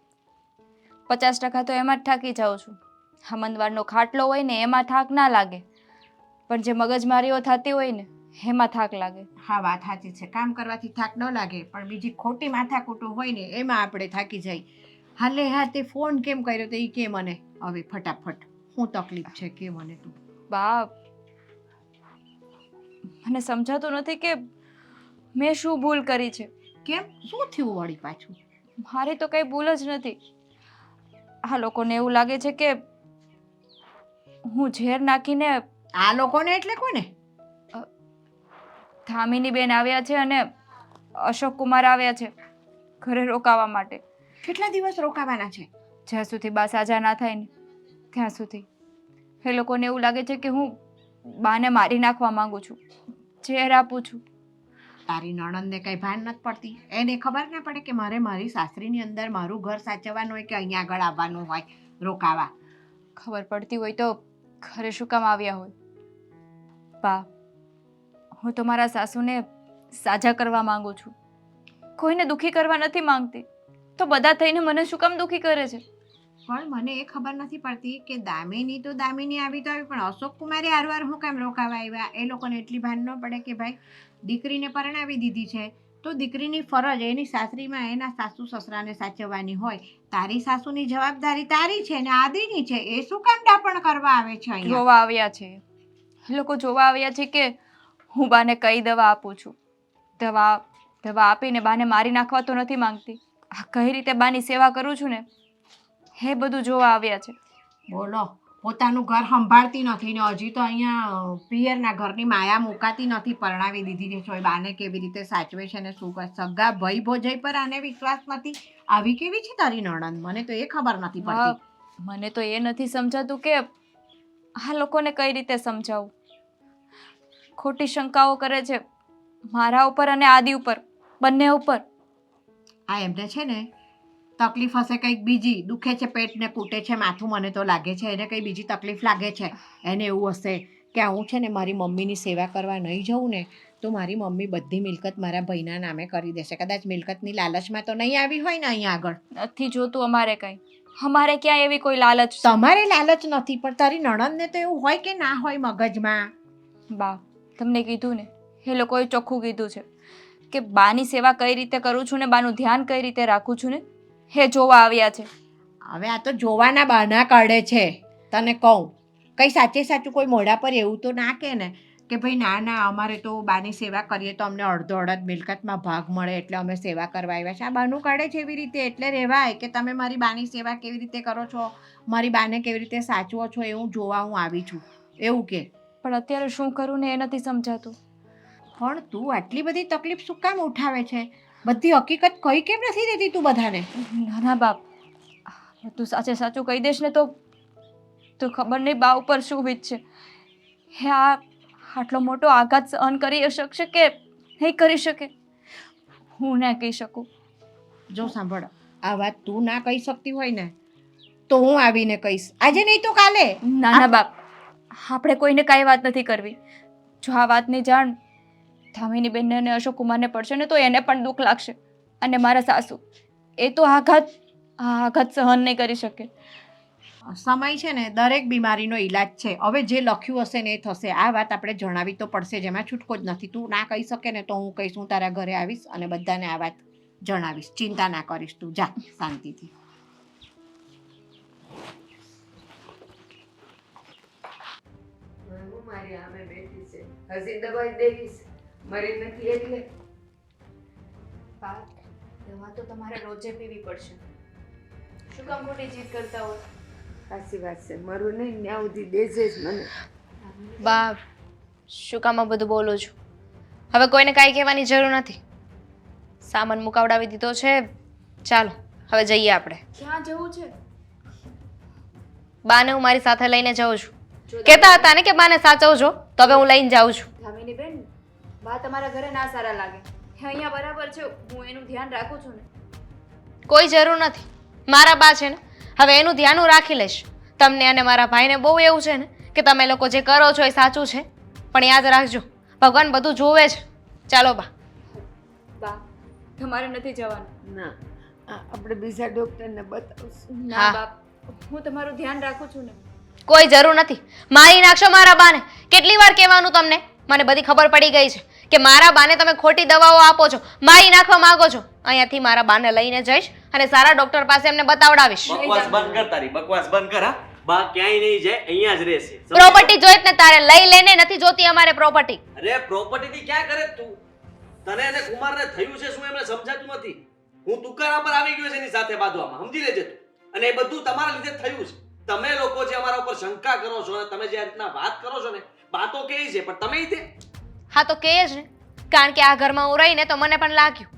50% તો એમાં જ થાકી જાઉં છું. હા, મંદવાડનો ખાટલો હોય ને એમાં થાક ના લાગે, પણ જે મગજમારીઓ થતી હોય ને એમાં થાક લાગે. હા, વાત સાચી છે. કામ કરવાથી થાક ન લાગે, પણ બીજી ખોટી માથાકૂટો હોય ને એમાં આપણે થાકી જાય. હાલે હા, તે ફોન કેમ કર્યો તો એ કે મને હવે ફટાફટ શું તકલીફ છે કે મને તું. બા, મને સમજાતું નથી કે મેં શું ભૂલ કરી છે. કેમ, શું થયું વળી પાછું? મારી તો કઈ ભૂલ જ નથી. આ લોકોને એવું લાગે છે કે હું ઝેર નાખીને. આ લોકોને એટલે કોને? ધામિની બેન આવ્યા છે અને અશોક કુમાર આવ્યા છે ઘરે રોકાવા માટે. કેટલા દિવસ રોકાવાના છે? જ્યાં સુધી બા સાજા ના થાય ને ત્યાં સુધી. એ લોકોને એવું લાગે છે કે હું બાને મારી નાખવા માંગુ છું, ઝેર આપું છું. તારી નણંદને કઈ ભાન નથી પડતી? એને ખબર ના પડે કે મારે મારી સાસરીની અંદર મારું ઘર સાચવવાનું હોય કે અહીંયા આગળ આવવાનું હોય રોકાવા? ખબર પડતી હોય તો ઘરે શું કામ આવ્યા હોય? બા, હું તો મારા સાસુને સાજા કરવા માંગુ છું, કોઈને દુખી કરવા નથી માંગતી. તો બધા થઈને મને શું કામ દુખી કરે છે? પણ મને એ ખબર નથી પડતી કે દામિની આવી તો આવી, પણ અશોક કુમારે હારવાર હું કામ રોકાવા આવ્યા? એ લોકોને એટલી ભાન ન પડે કે ભાઈ દીકરીને પરણાવી દીધી છે તો દીકરીની ફરજ એની સાસરીમાં એના સાસુ સસરાને સાચવવાની હોય. તારી સાસુની જવાબદારી તારી છે ને આદિની છે, એ શું કામ ડાપણ કરવા આવે છે અહીંયા? જોવા આવ્યા છે એ લોકો, જોવા આવ્યા છે કે હું બાને કઈ દવા આપું છું. દવા આપીને બાને મારી નાખવા તો નથી માંગતી. આ કઈ રીતે બાની સેવા કરું છું ને એ બધું જોવા આવ્યા છે. બોલો, પોતાનું ઘર સંભાળતી નથી ને હજી તો અહીંયા પિયરના ઘરની માયા મુકાતી નથી, પરણાવી દીધી છે. બાને કેવી રીતે સાચવે છે ને શું કરે? સગા ભાઈ ભોજાઈ પર આને વિશ્વાસ નથી. આવી કેવી છે તારી નણંદ? મને તો એ ખબર નથી પડતી. મને તો એ નથી સમજાતું કે આ લોકોને કઈ રીતે સમજાવું. ખોટી શંકાઓ કરે છે મારા ઉપર અને આદિ ઉપર, બંને ઉપર. આ એમને છે ને તકલીફ હશે કંઈક બીજી, દુખે છે પેટ ને કૂટે છે માથું, મને તો લાગે છે એને કંઈ બીજી તકલીફ લાગે છે. એને એવું હશે કે હું છે ને મારી મમ્મીની સેવા કરવા નહીં જઉં ને તો મારી મમ્મી બધી મિલકત મારા ભાઈના નામે કરી દેશે. કદાચ મિલકતની લાલચમાં તો નહીં આવી હોય ને અહીંયા આગળ. નથી જોતું અમારે કંઈ, અમારે ક્યાં એવી કોઈ લાલચ. તમારે લાલચ નથી, પણ તારી નણંદને તો એવું હોય કે ના હોય મગજમાં? બા, તમને કીધું ને, એ લોકોએ ચોખ્ખું કીધું છે કે બાની સેવા કઈ રીતે કરું છું ને બાનું ધ્યાન કઈ રીતે રાખું છું ને એ જોવા આવ્યા છે. હવે આ તો જોવાના બહાના કાઢે છે. તને કહું, કંઈ સાચે સાચું કોઈ મોઢા પર એવું તો ના કહે ને કે ભાઈ ના ના અમારે તો બાની સેવા કરીએ તો અમને અડધો અડધ મિલકતમાં ભાગ મળે એટલે અમે સેવા કરવા આવ્યા છે. આ બહાનું કાઢે છે એવી રીતે એટલે રહેવાય કે તમે મારી બાની સેવા કેવી રીતે કરો છો, મારી બાને કેવી રીતે સાચવો છો, એવું જોવા હું આવી છું એવું કે. પણ અત્યારે શું કરું ને એ નથી સમજાતું. પણ તું આટલી બધી તકલીફ શું કામ ઉઠાવે છે? બધી હકીકત કહી કેમ નથી દેતી તું બધાને? ના ના બાપ, તું સાચે સાચું કહી દેશ ને તો ખબર નહીં બા ઉપર શું વીત છે. હે આટલો મોટો આઘાત સહન કરી શકશે કે નહીં કરી શકે? હું ના કહી શકું. જો સાંભળ, આ વાત તું ના કહી શકતી હોય ને તો હું આવીને કહીશ, આજે નહીં તો કાલે. ના ના બાપ, આપણે કોઈને કાંઈ વાત નથી કરવી. જો આ વાતની જાણ ધામીની બેનને અને અશોક કુમારને પડશે ને તો એને પણ દુઃખ લાગશે. અને મારા સાસુ એ તો આઘાત સહન નહીં કરી શકે. સમય છે ને દરેક બીમારીનો ઈલાજ છે. હવે જે લખ્યું હશે ને એ થશે. આ વાત આપણે જણાવી તો પડશે, જેમાં છૂટકો જ નથી. તું ના કહી શકે ને તો હું કહીશ, હું તારા ઘરે આવીશ અને બધાને આ વાત જણાવીશ. ચિંતા ના કરીશ, તું જા શાંતિથી. હું મારી આમે બેઠી છે, હસી દવાઈ દેવીશ, મરી નથી એટલે. દવા તો તમારે રોજે પીવી પડશે. શું કામ ખોટી જીદ કરતા હોય? સાચી વાત છે, મરું નહીં ત્યાં સુધી દેશે જ મને. બા, શું કામ આ બધું બોલું છું? હવે કોઈને કાંઈ કહેવાની જરૂર નથી. સામાન મુકાવડાવી દીધો છે, ચાલો હવે જઈએ આપણે. ક્યાં જવું છે? બાને હું મારી સાથે લઈને જાઉં છું. કહેતા હતા ને કે બાને સાચવજો, તો હવે હું લઈને જાઉં છું. ધામીની બેન, બા તમારા ઘરે ના સારા લાગે. અહીંયા બરાબર છે, હું એનું ધ્યાન રાખું છું ને. કોઈ જરૂર નથી, મારા બા છે ને, હવે એનું ધ્યાન હું રાખી લઈશ. તમને અને મારા ભાઈને બહુ એવું છે ને કે તમે લોકો જે કરો છો એ સાચું છે, પણ યાદ રાખજો ભગવાન બધું જોવે છે. ચાલો બા. બા, તમારે નથી જવાનું. ના, આપણે બીજા ડોક્ટરને બતાવશું. ના બાપ, હું તમારું ધ્યાન રાખું છું ને. કોઈ જરૂર નથી. મારી નાખશો મારા બાને. કેટલી વાર કહેવાનું તમને? મને બધી ખબર પડી ગઈ છે કે મારા બાને તમે ખોટી દવાઓ આપો છો, મારી નાખવા માંગો છો. અહીંયાથી મારા બાને લઈને જઈશ અને સારા ડોક્ટર પાસે એમને બતાવડાવીશ. બકવાસ બંધ કર, તારી બકવાસ બંધ કર. હા, બા ક્યાંય નહીં જાય, અહીંયા જ રહેશે. પ્રોપર્ટી જોઈત ને તારે, લઈ લેને, નથી જોતી અમારે પ્રોપર્ટી. અરે પ્રોપર્ટી ની ક્યાં કરે તું? તને અને કુમારને થયું છે શું એમને સમજાતું નથી. હું તુકારા પર આવી ગયો છે એની સાથે બાંધવામાં, સમજી લેજે તું. અને એ બધું તમારા લીધે થયું છે. તમે લોકો જે અમારા ઉપર શંકા કરો છો અને તમે જે આ રીતના વાત કરો છો ને, વાતો કહે છે પણ તમે તે. હા તો કહે જ ને, કારણ કે આ ઘરમાં હું રહીને તો મને પણ લાગ્યું.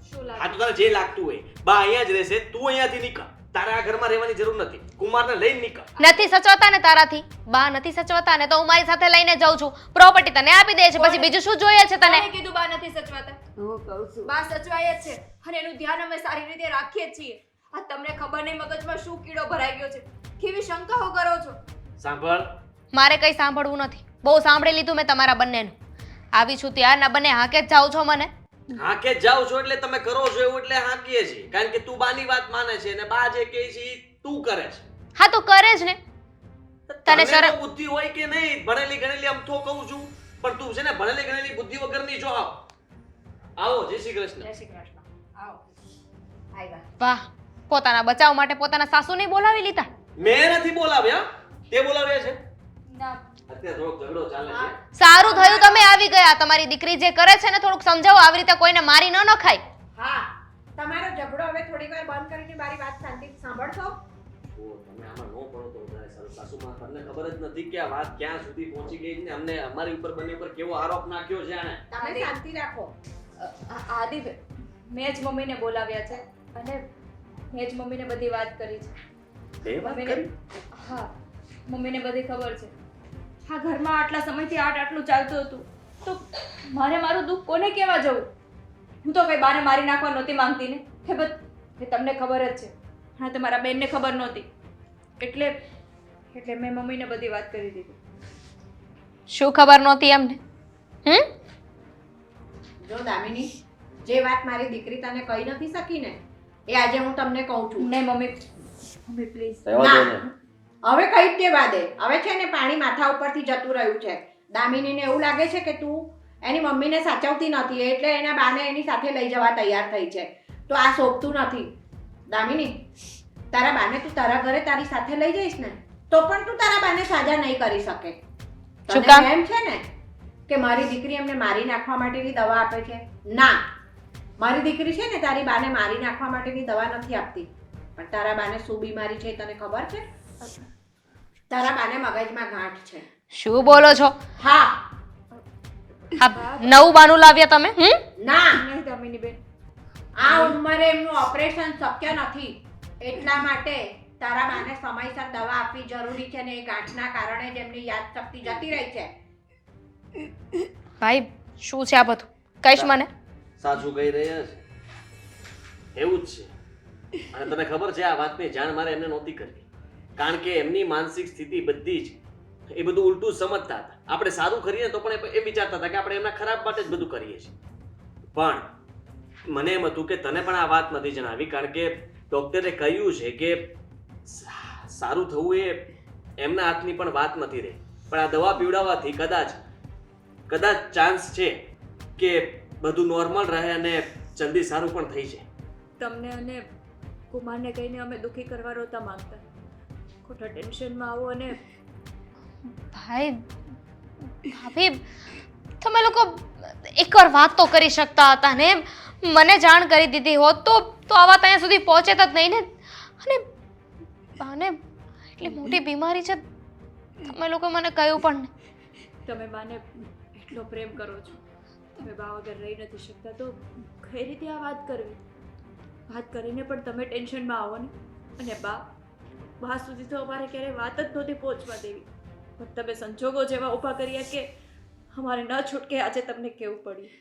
શું લાગે? આ તો તને જે લાગતું હોય, બા અહીંયા જ રહેશે, તું અહીંયાથી નીકળ. તારે આ ઘરમાં રહેવાની જરૂર નથી. કુમારને લઈને નીકળ. નથી સચવતા ને તારાથી? બા નથી સચવતા ને તો હું મારી સાથે લઈને જાઉં છું. પ્રોપર્ટી તને આપી દે છે, પછી બીજું શું જોઈએ છે તને? કોણે કીધું બા નથી સચવાતા? હું કહું છું, બા સચવાય જ છે અને એનું ધ્યાન અમે સારી રીતે રાખીએ જ છીએ. આ તમને ખબર નહીં મગજમાં શું કીડો ભરાઈ ગયો છે, કેવી શંકાઓ કરો છો. સાંભળ, મારે કંઈ સાંભળવું નથી. બહુ સાંભળી લીધું મેં તમારા બંનેનું. આવી છું ત્યારના બંને હાકે જ જાઓ છો મને. હા કે જાઉં છું એટલે તમે કરો છો એવું એટલે હા કીએ છીએ કારણ કે તું બાની વાત માને છે અને બા જે કહે છે ઈ તું કરે છે. હા તો કરે જ ને. તને તને શરમ- તો બુદ્ધિ હોય કે નહીં ભણેલી ગણેલી આમ તો કહું છું પણ તું છે ને ભણેલી ગણેલી બુદ્ધિ વગરની જો આવો જય શ્રી કૃષ્ણ. જય શ્રી કૃષ્ણ. આવો આવ્યા. વાહ, પોતાના બચાવ માટે પોતાના સાસુને બોલાવી લીધા. મેં નથી બોલાવ્યા તે બોલાવ્યા છે. ના અત્યારે થોડોક ઝઘડો ચાલે છે. સારું થયું તમે આવી ગયા. તમારી દીકરી જે કરે છે ને થોડુંક સમજાવો, આવી રીતે કોઈને મારી ન નખાય. હા, તમારો ઝઘડો હવે થોડીક વાર બંધ કરીને મારી વાત શાંતિથી સાંભળશો. ઓ, તમે આમાં નો પડો તો વધારે સારું. સાસુમાં તમને ખબર જ નથી કે આ વાત ક્યાં સુધી પહોંચી ગઈ છે ને અમને અમારી ઉપર બંને ઉપર કેવો આરોપ નાખ્યો છે આણે. તમે શાંતિ રાખો. આદિ મેં જ મમ્મીને બોલાવ્યા છે અને મેં જ મમ્મીને બધી વાત કરી છે. તે વાત મમ્મીને કરી? હા, મમ્મીને બધી ખબર છે. આ ઘરમાં આટલા સમયથી આટલું ચાલતું હતું તો મારે મારું દુઃખ કોને કહેવા જવું? હું તો કઈ બાને મારી નાખવા નહોતી માંગતી ને. એ તમને ખબર જ છે. હા, તમારા બેનને ખબર નહોતી એટલે મેં મમ્મીને બધી વાત કરી દીધી. શું ખબર નહોતી એમને? જો દામિની, જે વાત મારી દીકરી તને કહી નથી શકી ને એ આજે હું તમને કહું છું. નહીં મમ્મી પ્લીઝ. રહેવા દો ને. હવે કઈ જ દેવા દે. હવે છે ને પાણી માથા ઉપરથી જતું રહ્યું છે. દામિનીને એવું લાગે છે કે તું એની મમ્મીને સાચવતી નથી એટલે એના બાને એની સાથે લઈ જવા તૈયાર થઈ છે. તો આ શોભતું નથી. દામિની, તારા બાને તું તારા ઘરે તારી સાથે લઈ જઈશ ને તો પણ તું તારા બાને સાજા નહીં કરી શકે. શું કામ? તને એમ છે ને કે મારી દીકરી એમને મારી નાખવા માટેની દવા આપે છે? ના, મારી દીકરી છે ને તારી બાને મારી નાખવા માટેની દવા નથી આપતી. પણ તારા બાને શું બીમારી છે એ તને ખબર છે? તારા બાને મગજમાં ગાંઠ છે. શું બોલો છો? હા. આ નવું બાનું લાવ્યા તમે? ના, નહીં દામિની બેન, આ ઉંમરે એમનું ઓપરેશન શક્ય નથી. એટલા માટે તારા બાને સમયસર દવા આપવી જરૂરી છે ને એ ગાંઠના કારણે જ એમની યાદશક્તિ જતી રહી છે. ભાઈ, શું છે આ બધું? કહીશ મને? સાચું કહી રહ્યા છે એવું જ છે અને તને ખબર છે આ વાતની જાણ મારે એમને નહોતી કરવી કારણ કે એમની માનસિક સ્થિતિ બધી જ એ બધું ઉલટું સમજતા હતા. આપણે સારું કરીએ તો પણ એ વિચારતા હતા કે આપણે એમના ખરાબ માટે જ બધું કરીએ છીએ. પણ મને એમ હતું કે તને પણ આ વાત નથી જણાવી કારણ કે ડોક્ટરે કહ્યું છે કે સારું થવું એ એમના હાથની પણ વાત નથી રહી. પણ આ દવા પીવડાવવાથી કદાચ ચાન્સ છે કે બધું નોર્મલ રહે અને જલ્દી સારું પણ થઈ જાય. તમને અને કુમારને કહીને અમે દુઃખી કરવા નહોતા માંગતા. ખોટા ટેન્શનમાં આવો અને ભાઈ, ભાભી, તમે લોકો એકવાર વાત તો કરી શકતા હતા ને. મને જાણ કરી દીધી હોત તો આ વાત અહીંયા સુધી પહોંચે જ નહીં ને. અને બાને એટલી મોટી બીમારી છે, તમે લોકો મને કહ્યું પણ નહીં. તમે બાને એટલો પ્રેમ કરો છો, તમે બા વગર રહી નથી શકતા તો કઈ રીતે આ વાત કરવી? વાત કરીને પણ તમે ટેન્શનમાં આવો ને. અને બા સુધી તો અમારે ક્યારેય વાત જ નહોતી પહોંચવા દેવી. પણ તમે સંજોગો જેવા ઊભા કર્યા કે અમારે ન છૂટકે આજે તમને કેવું પડ્યું.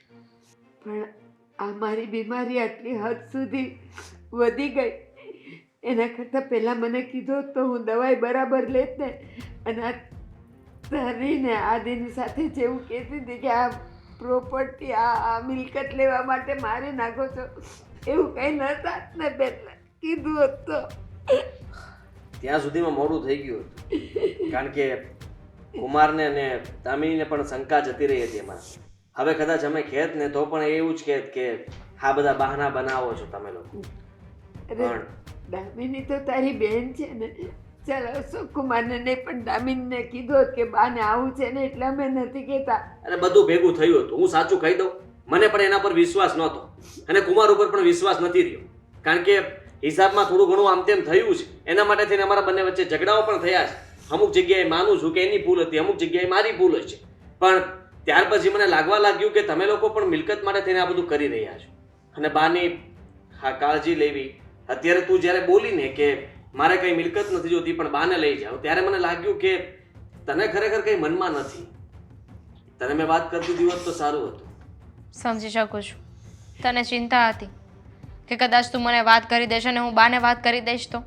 પણ આ મારી બીમારી આટલી હદ સુધી વધી ગઈ એના કરતાં પહેલાં મને કીધું તો હું દવાઈ બરાબર લેત ને. અને આ તારીને આદિની સાથે જેવું કહેતી હતી કે આ પ્રોપર્ટી આ મિલકત લેવા માટે મારી નાખો છો એવું કંઈ ન થાત ને પહેલાં કીધું હોત તો. ત્યાં સુધીમાં મોડું થઈ ગયું હતું કારણ કે કુમારને અને દામિનીને પણ શંકા જતી રહી હતી એમાં. હવે કદાચ અમે કહેત ને તો પણ એવું જ કહેત કે આ બધા બહાના બનાવો છો તમે લોકો. અરે દામિની તો તારી બેન છે ને. ચાલ અશોક કુમારને નહીં પણ દામિનીને કીધું હોત કે બાને આવું છે ને એટલે અમે નથી કહેતા. અને બધું ભેગું થયું હતું. હું સાચું કહી દઉં, મને પણ એના પર વિશ્વાસ નહોતો અને કુમાર ઉપર પણ વિશ્વાસ નથી રહ્યો કારણ કે હિસાબમાં થોડું ઘણું આમ તેમ થયું છે. એના માટે થઈને અમારા બંને વચ્ચે ઝઘડાઓ પણ થયા છે. અમુક જગ્યાએ માનું છું કે એની ભૂલ હતી, અમુક જગ્યાએ મારી ભૂલ હશે. પણ ત્યાર પછી મને લાગવા લાગ્યું કે તમે લોકો પણ મિલકત માટે થઈને આ બધું કરી રહ્યા છો અને બાની હા કાળજી લેવી. અત્યારે તું જ્યારે બોલીને કે મારે કઈ મિલકત નથી જોતી પણ બાને લઈ જાઓ ત્યારે મને લાગ્યું કે તને ખરેખર કઈ મનમાં નથી. તને મેં વાત કરતી હતી હોત તો સારું હતું. સમજી શકું છું. તને ચિંતા હતી કે કદાચ તું મને વાત કરી દેશ અને હું બાને વાત કરી દઈશ તો.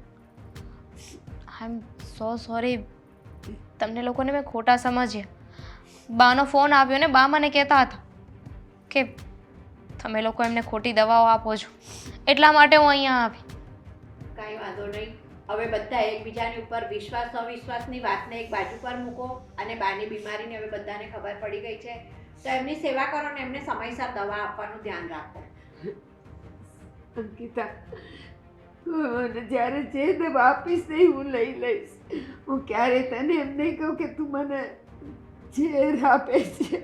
આઈ એમ સો સોરી. તમને લોકોને મેં ખોટા સમજ્યા. બાનો ફોન આવ્યો ને બા મને કહેતા હતા કે તમે લોકો એમને ખોટી દવાઓ આપો છો એટલા માટે હું અહીંયા આવી. કાંઈ વાંધો નહીં. હવે બધા એકબીજાની ઉપર વિશ્વાસ અવિશ્વાસની વાતને એક બાજુ પર મૂકો અને બાની બીમારીની હવે બધાને ખબર પડી ગઈ છે તો એમની સેવા કરો ને એમને સમયસર દવા આપવાનું ધ્યાન રાખો. અંકિતા મને જ્યારે જે દવા આપીશ ને હું લઈ લઈશ. હું ક્યારે તને એમ નહીં કહું કે તું મને ઝેર આપે છે.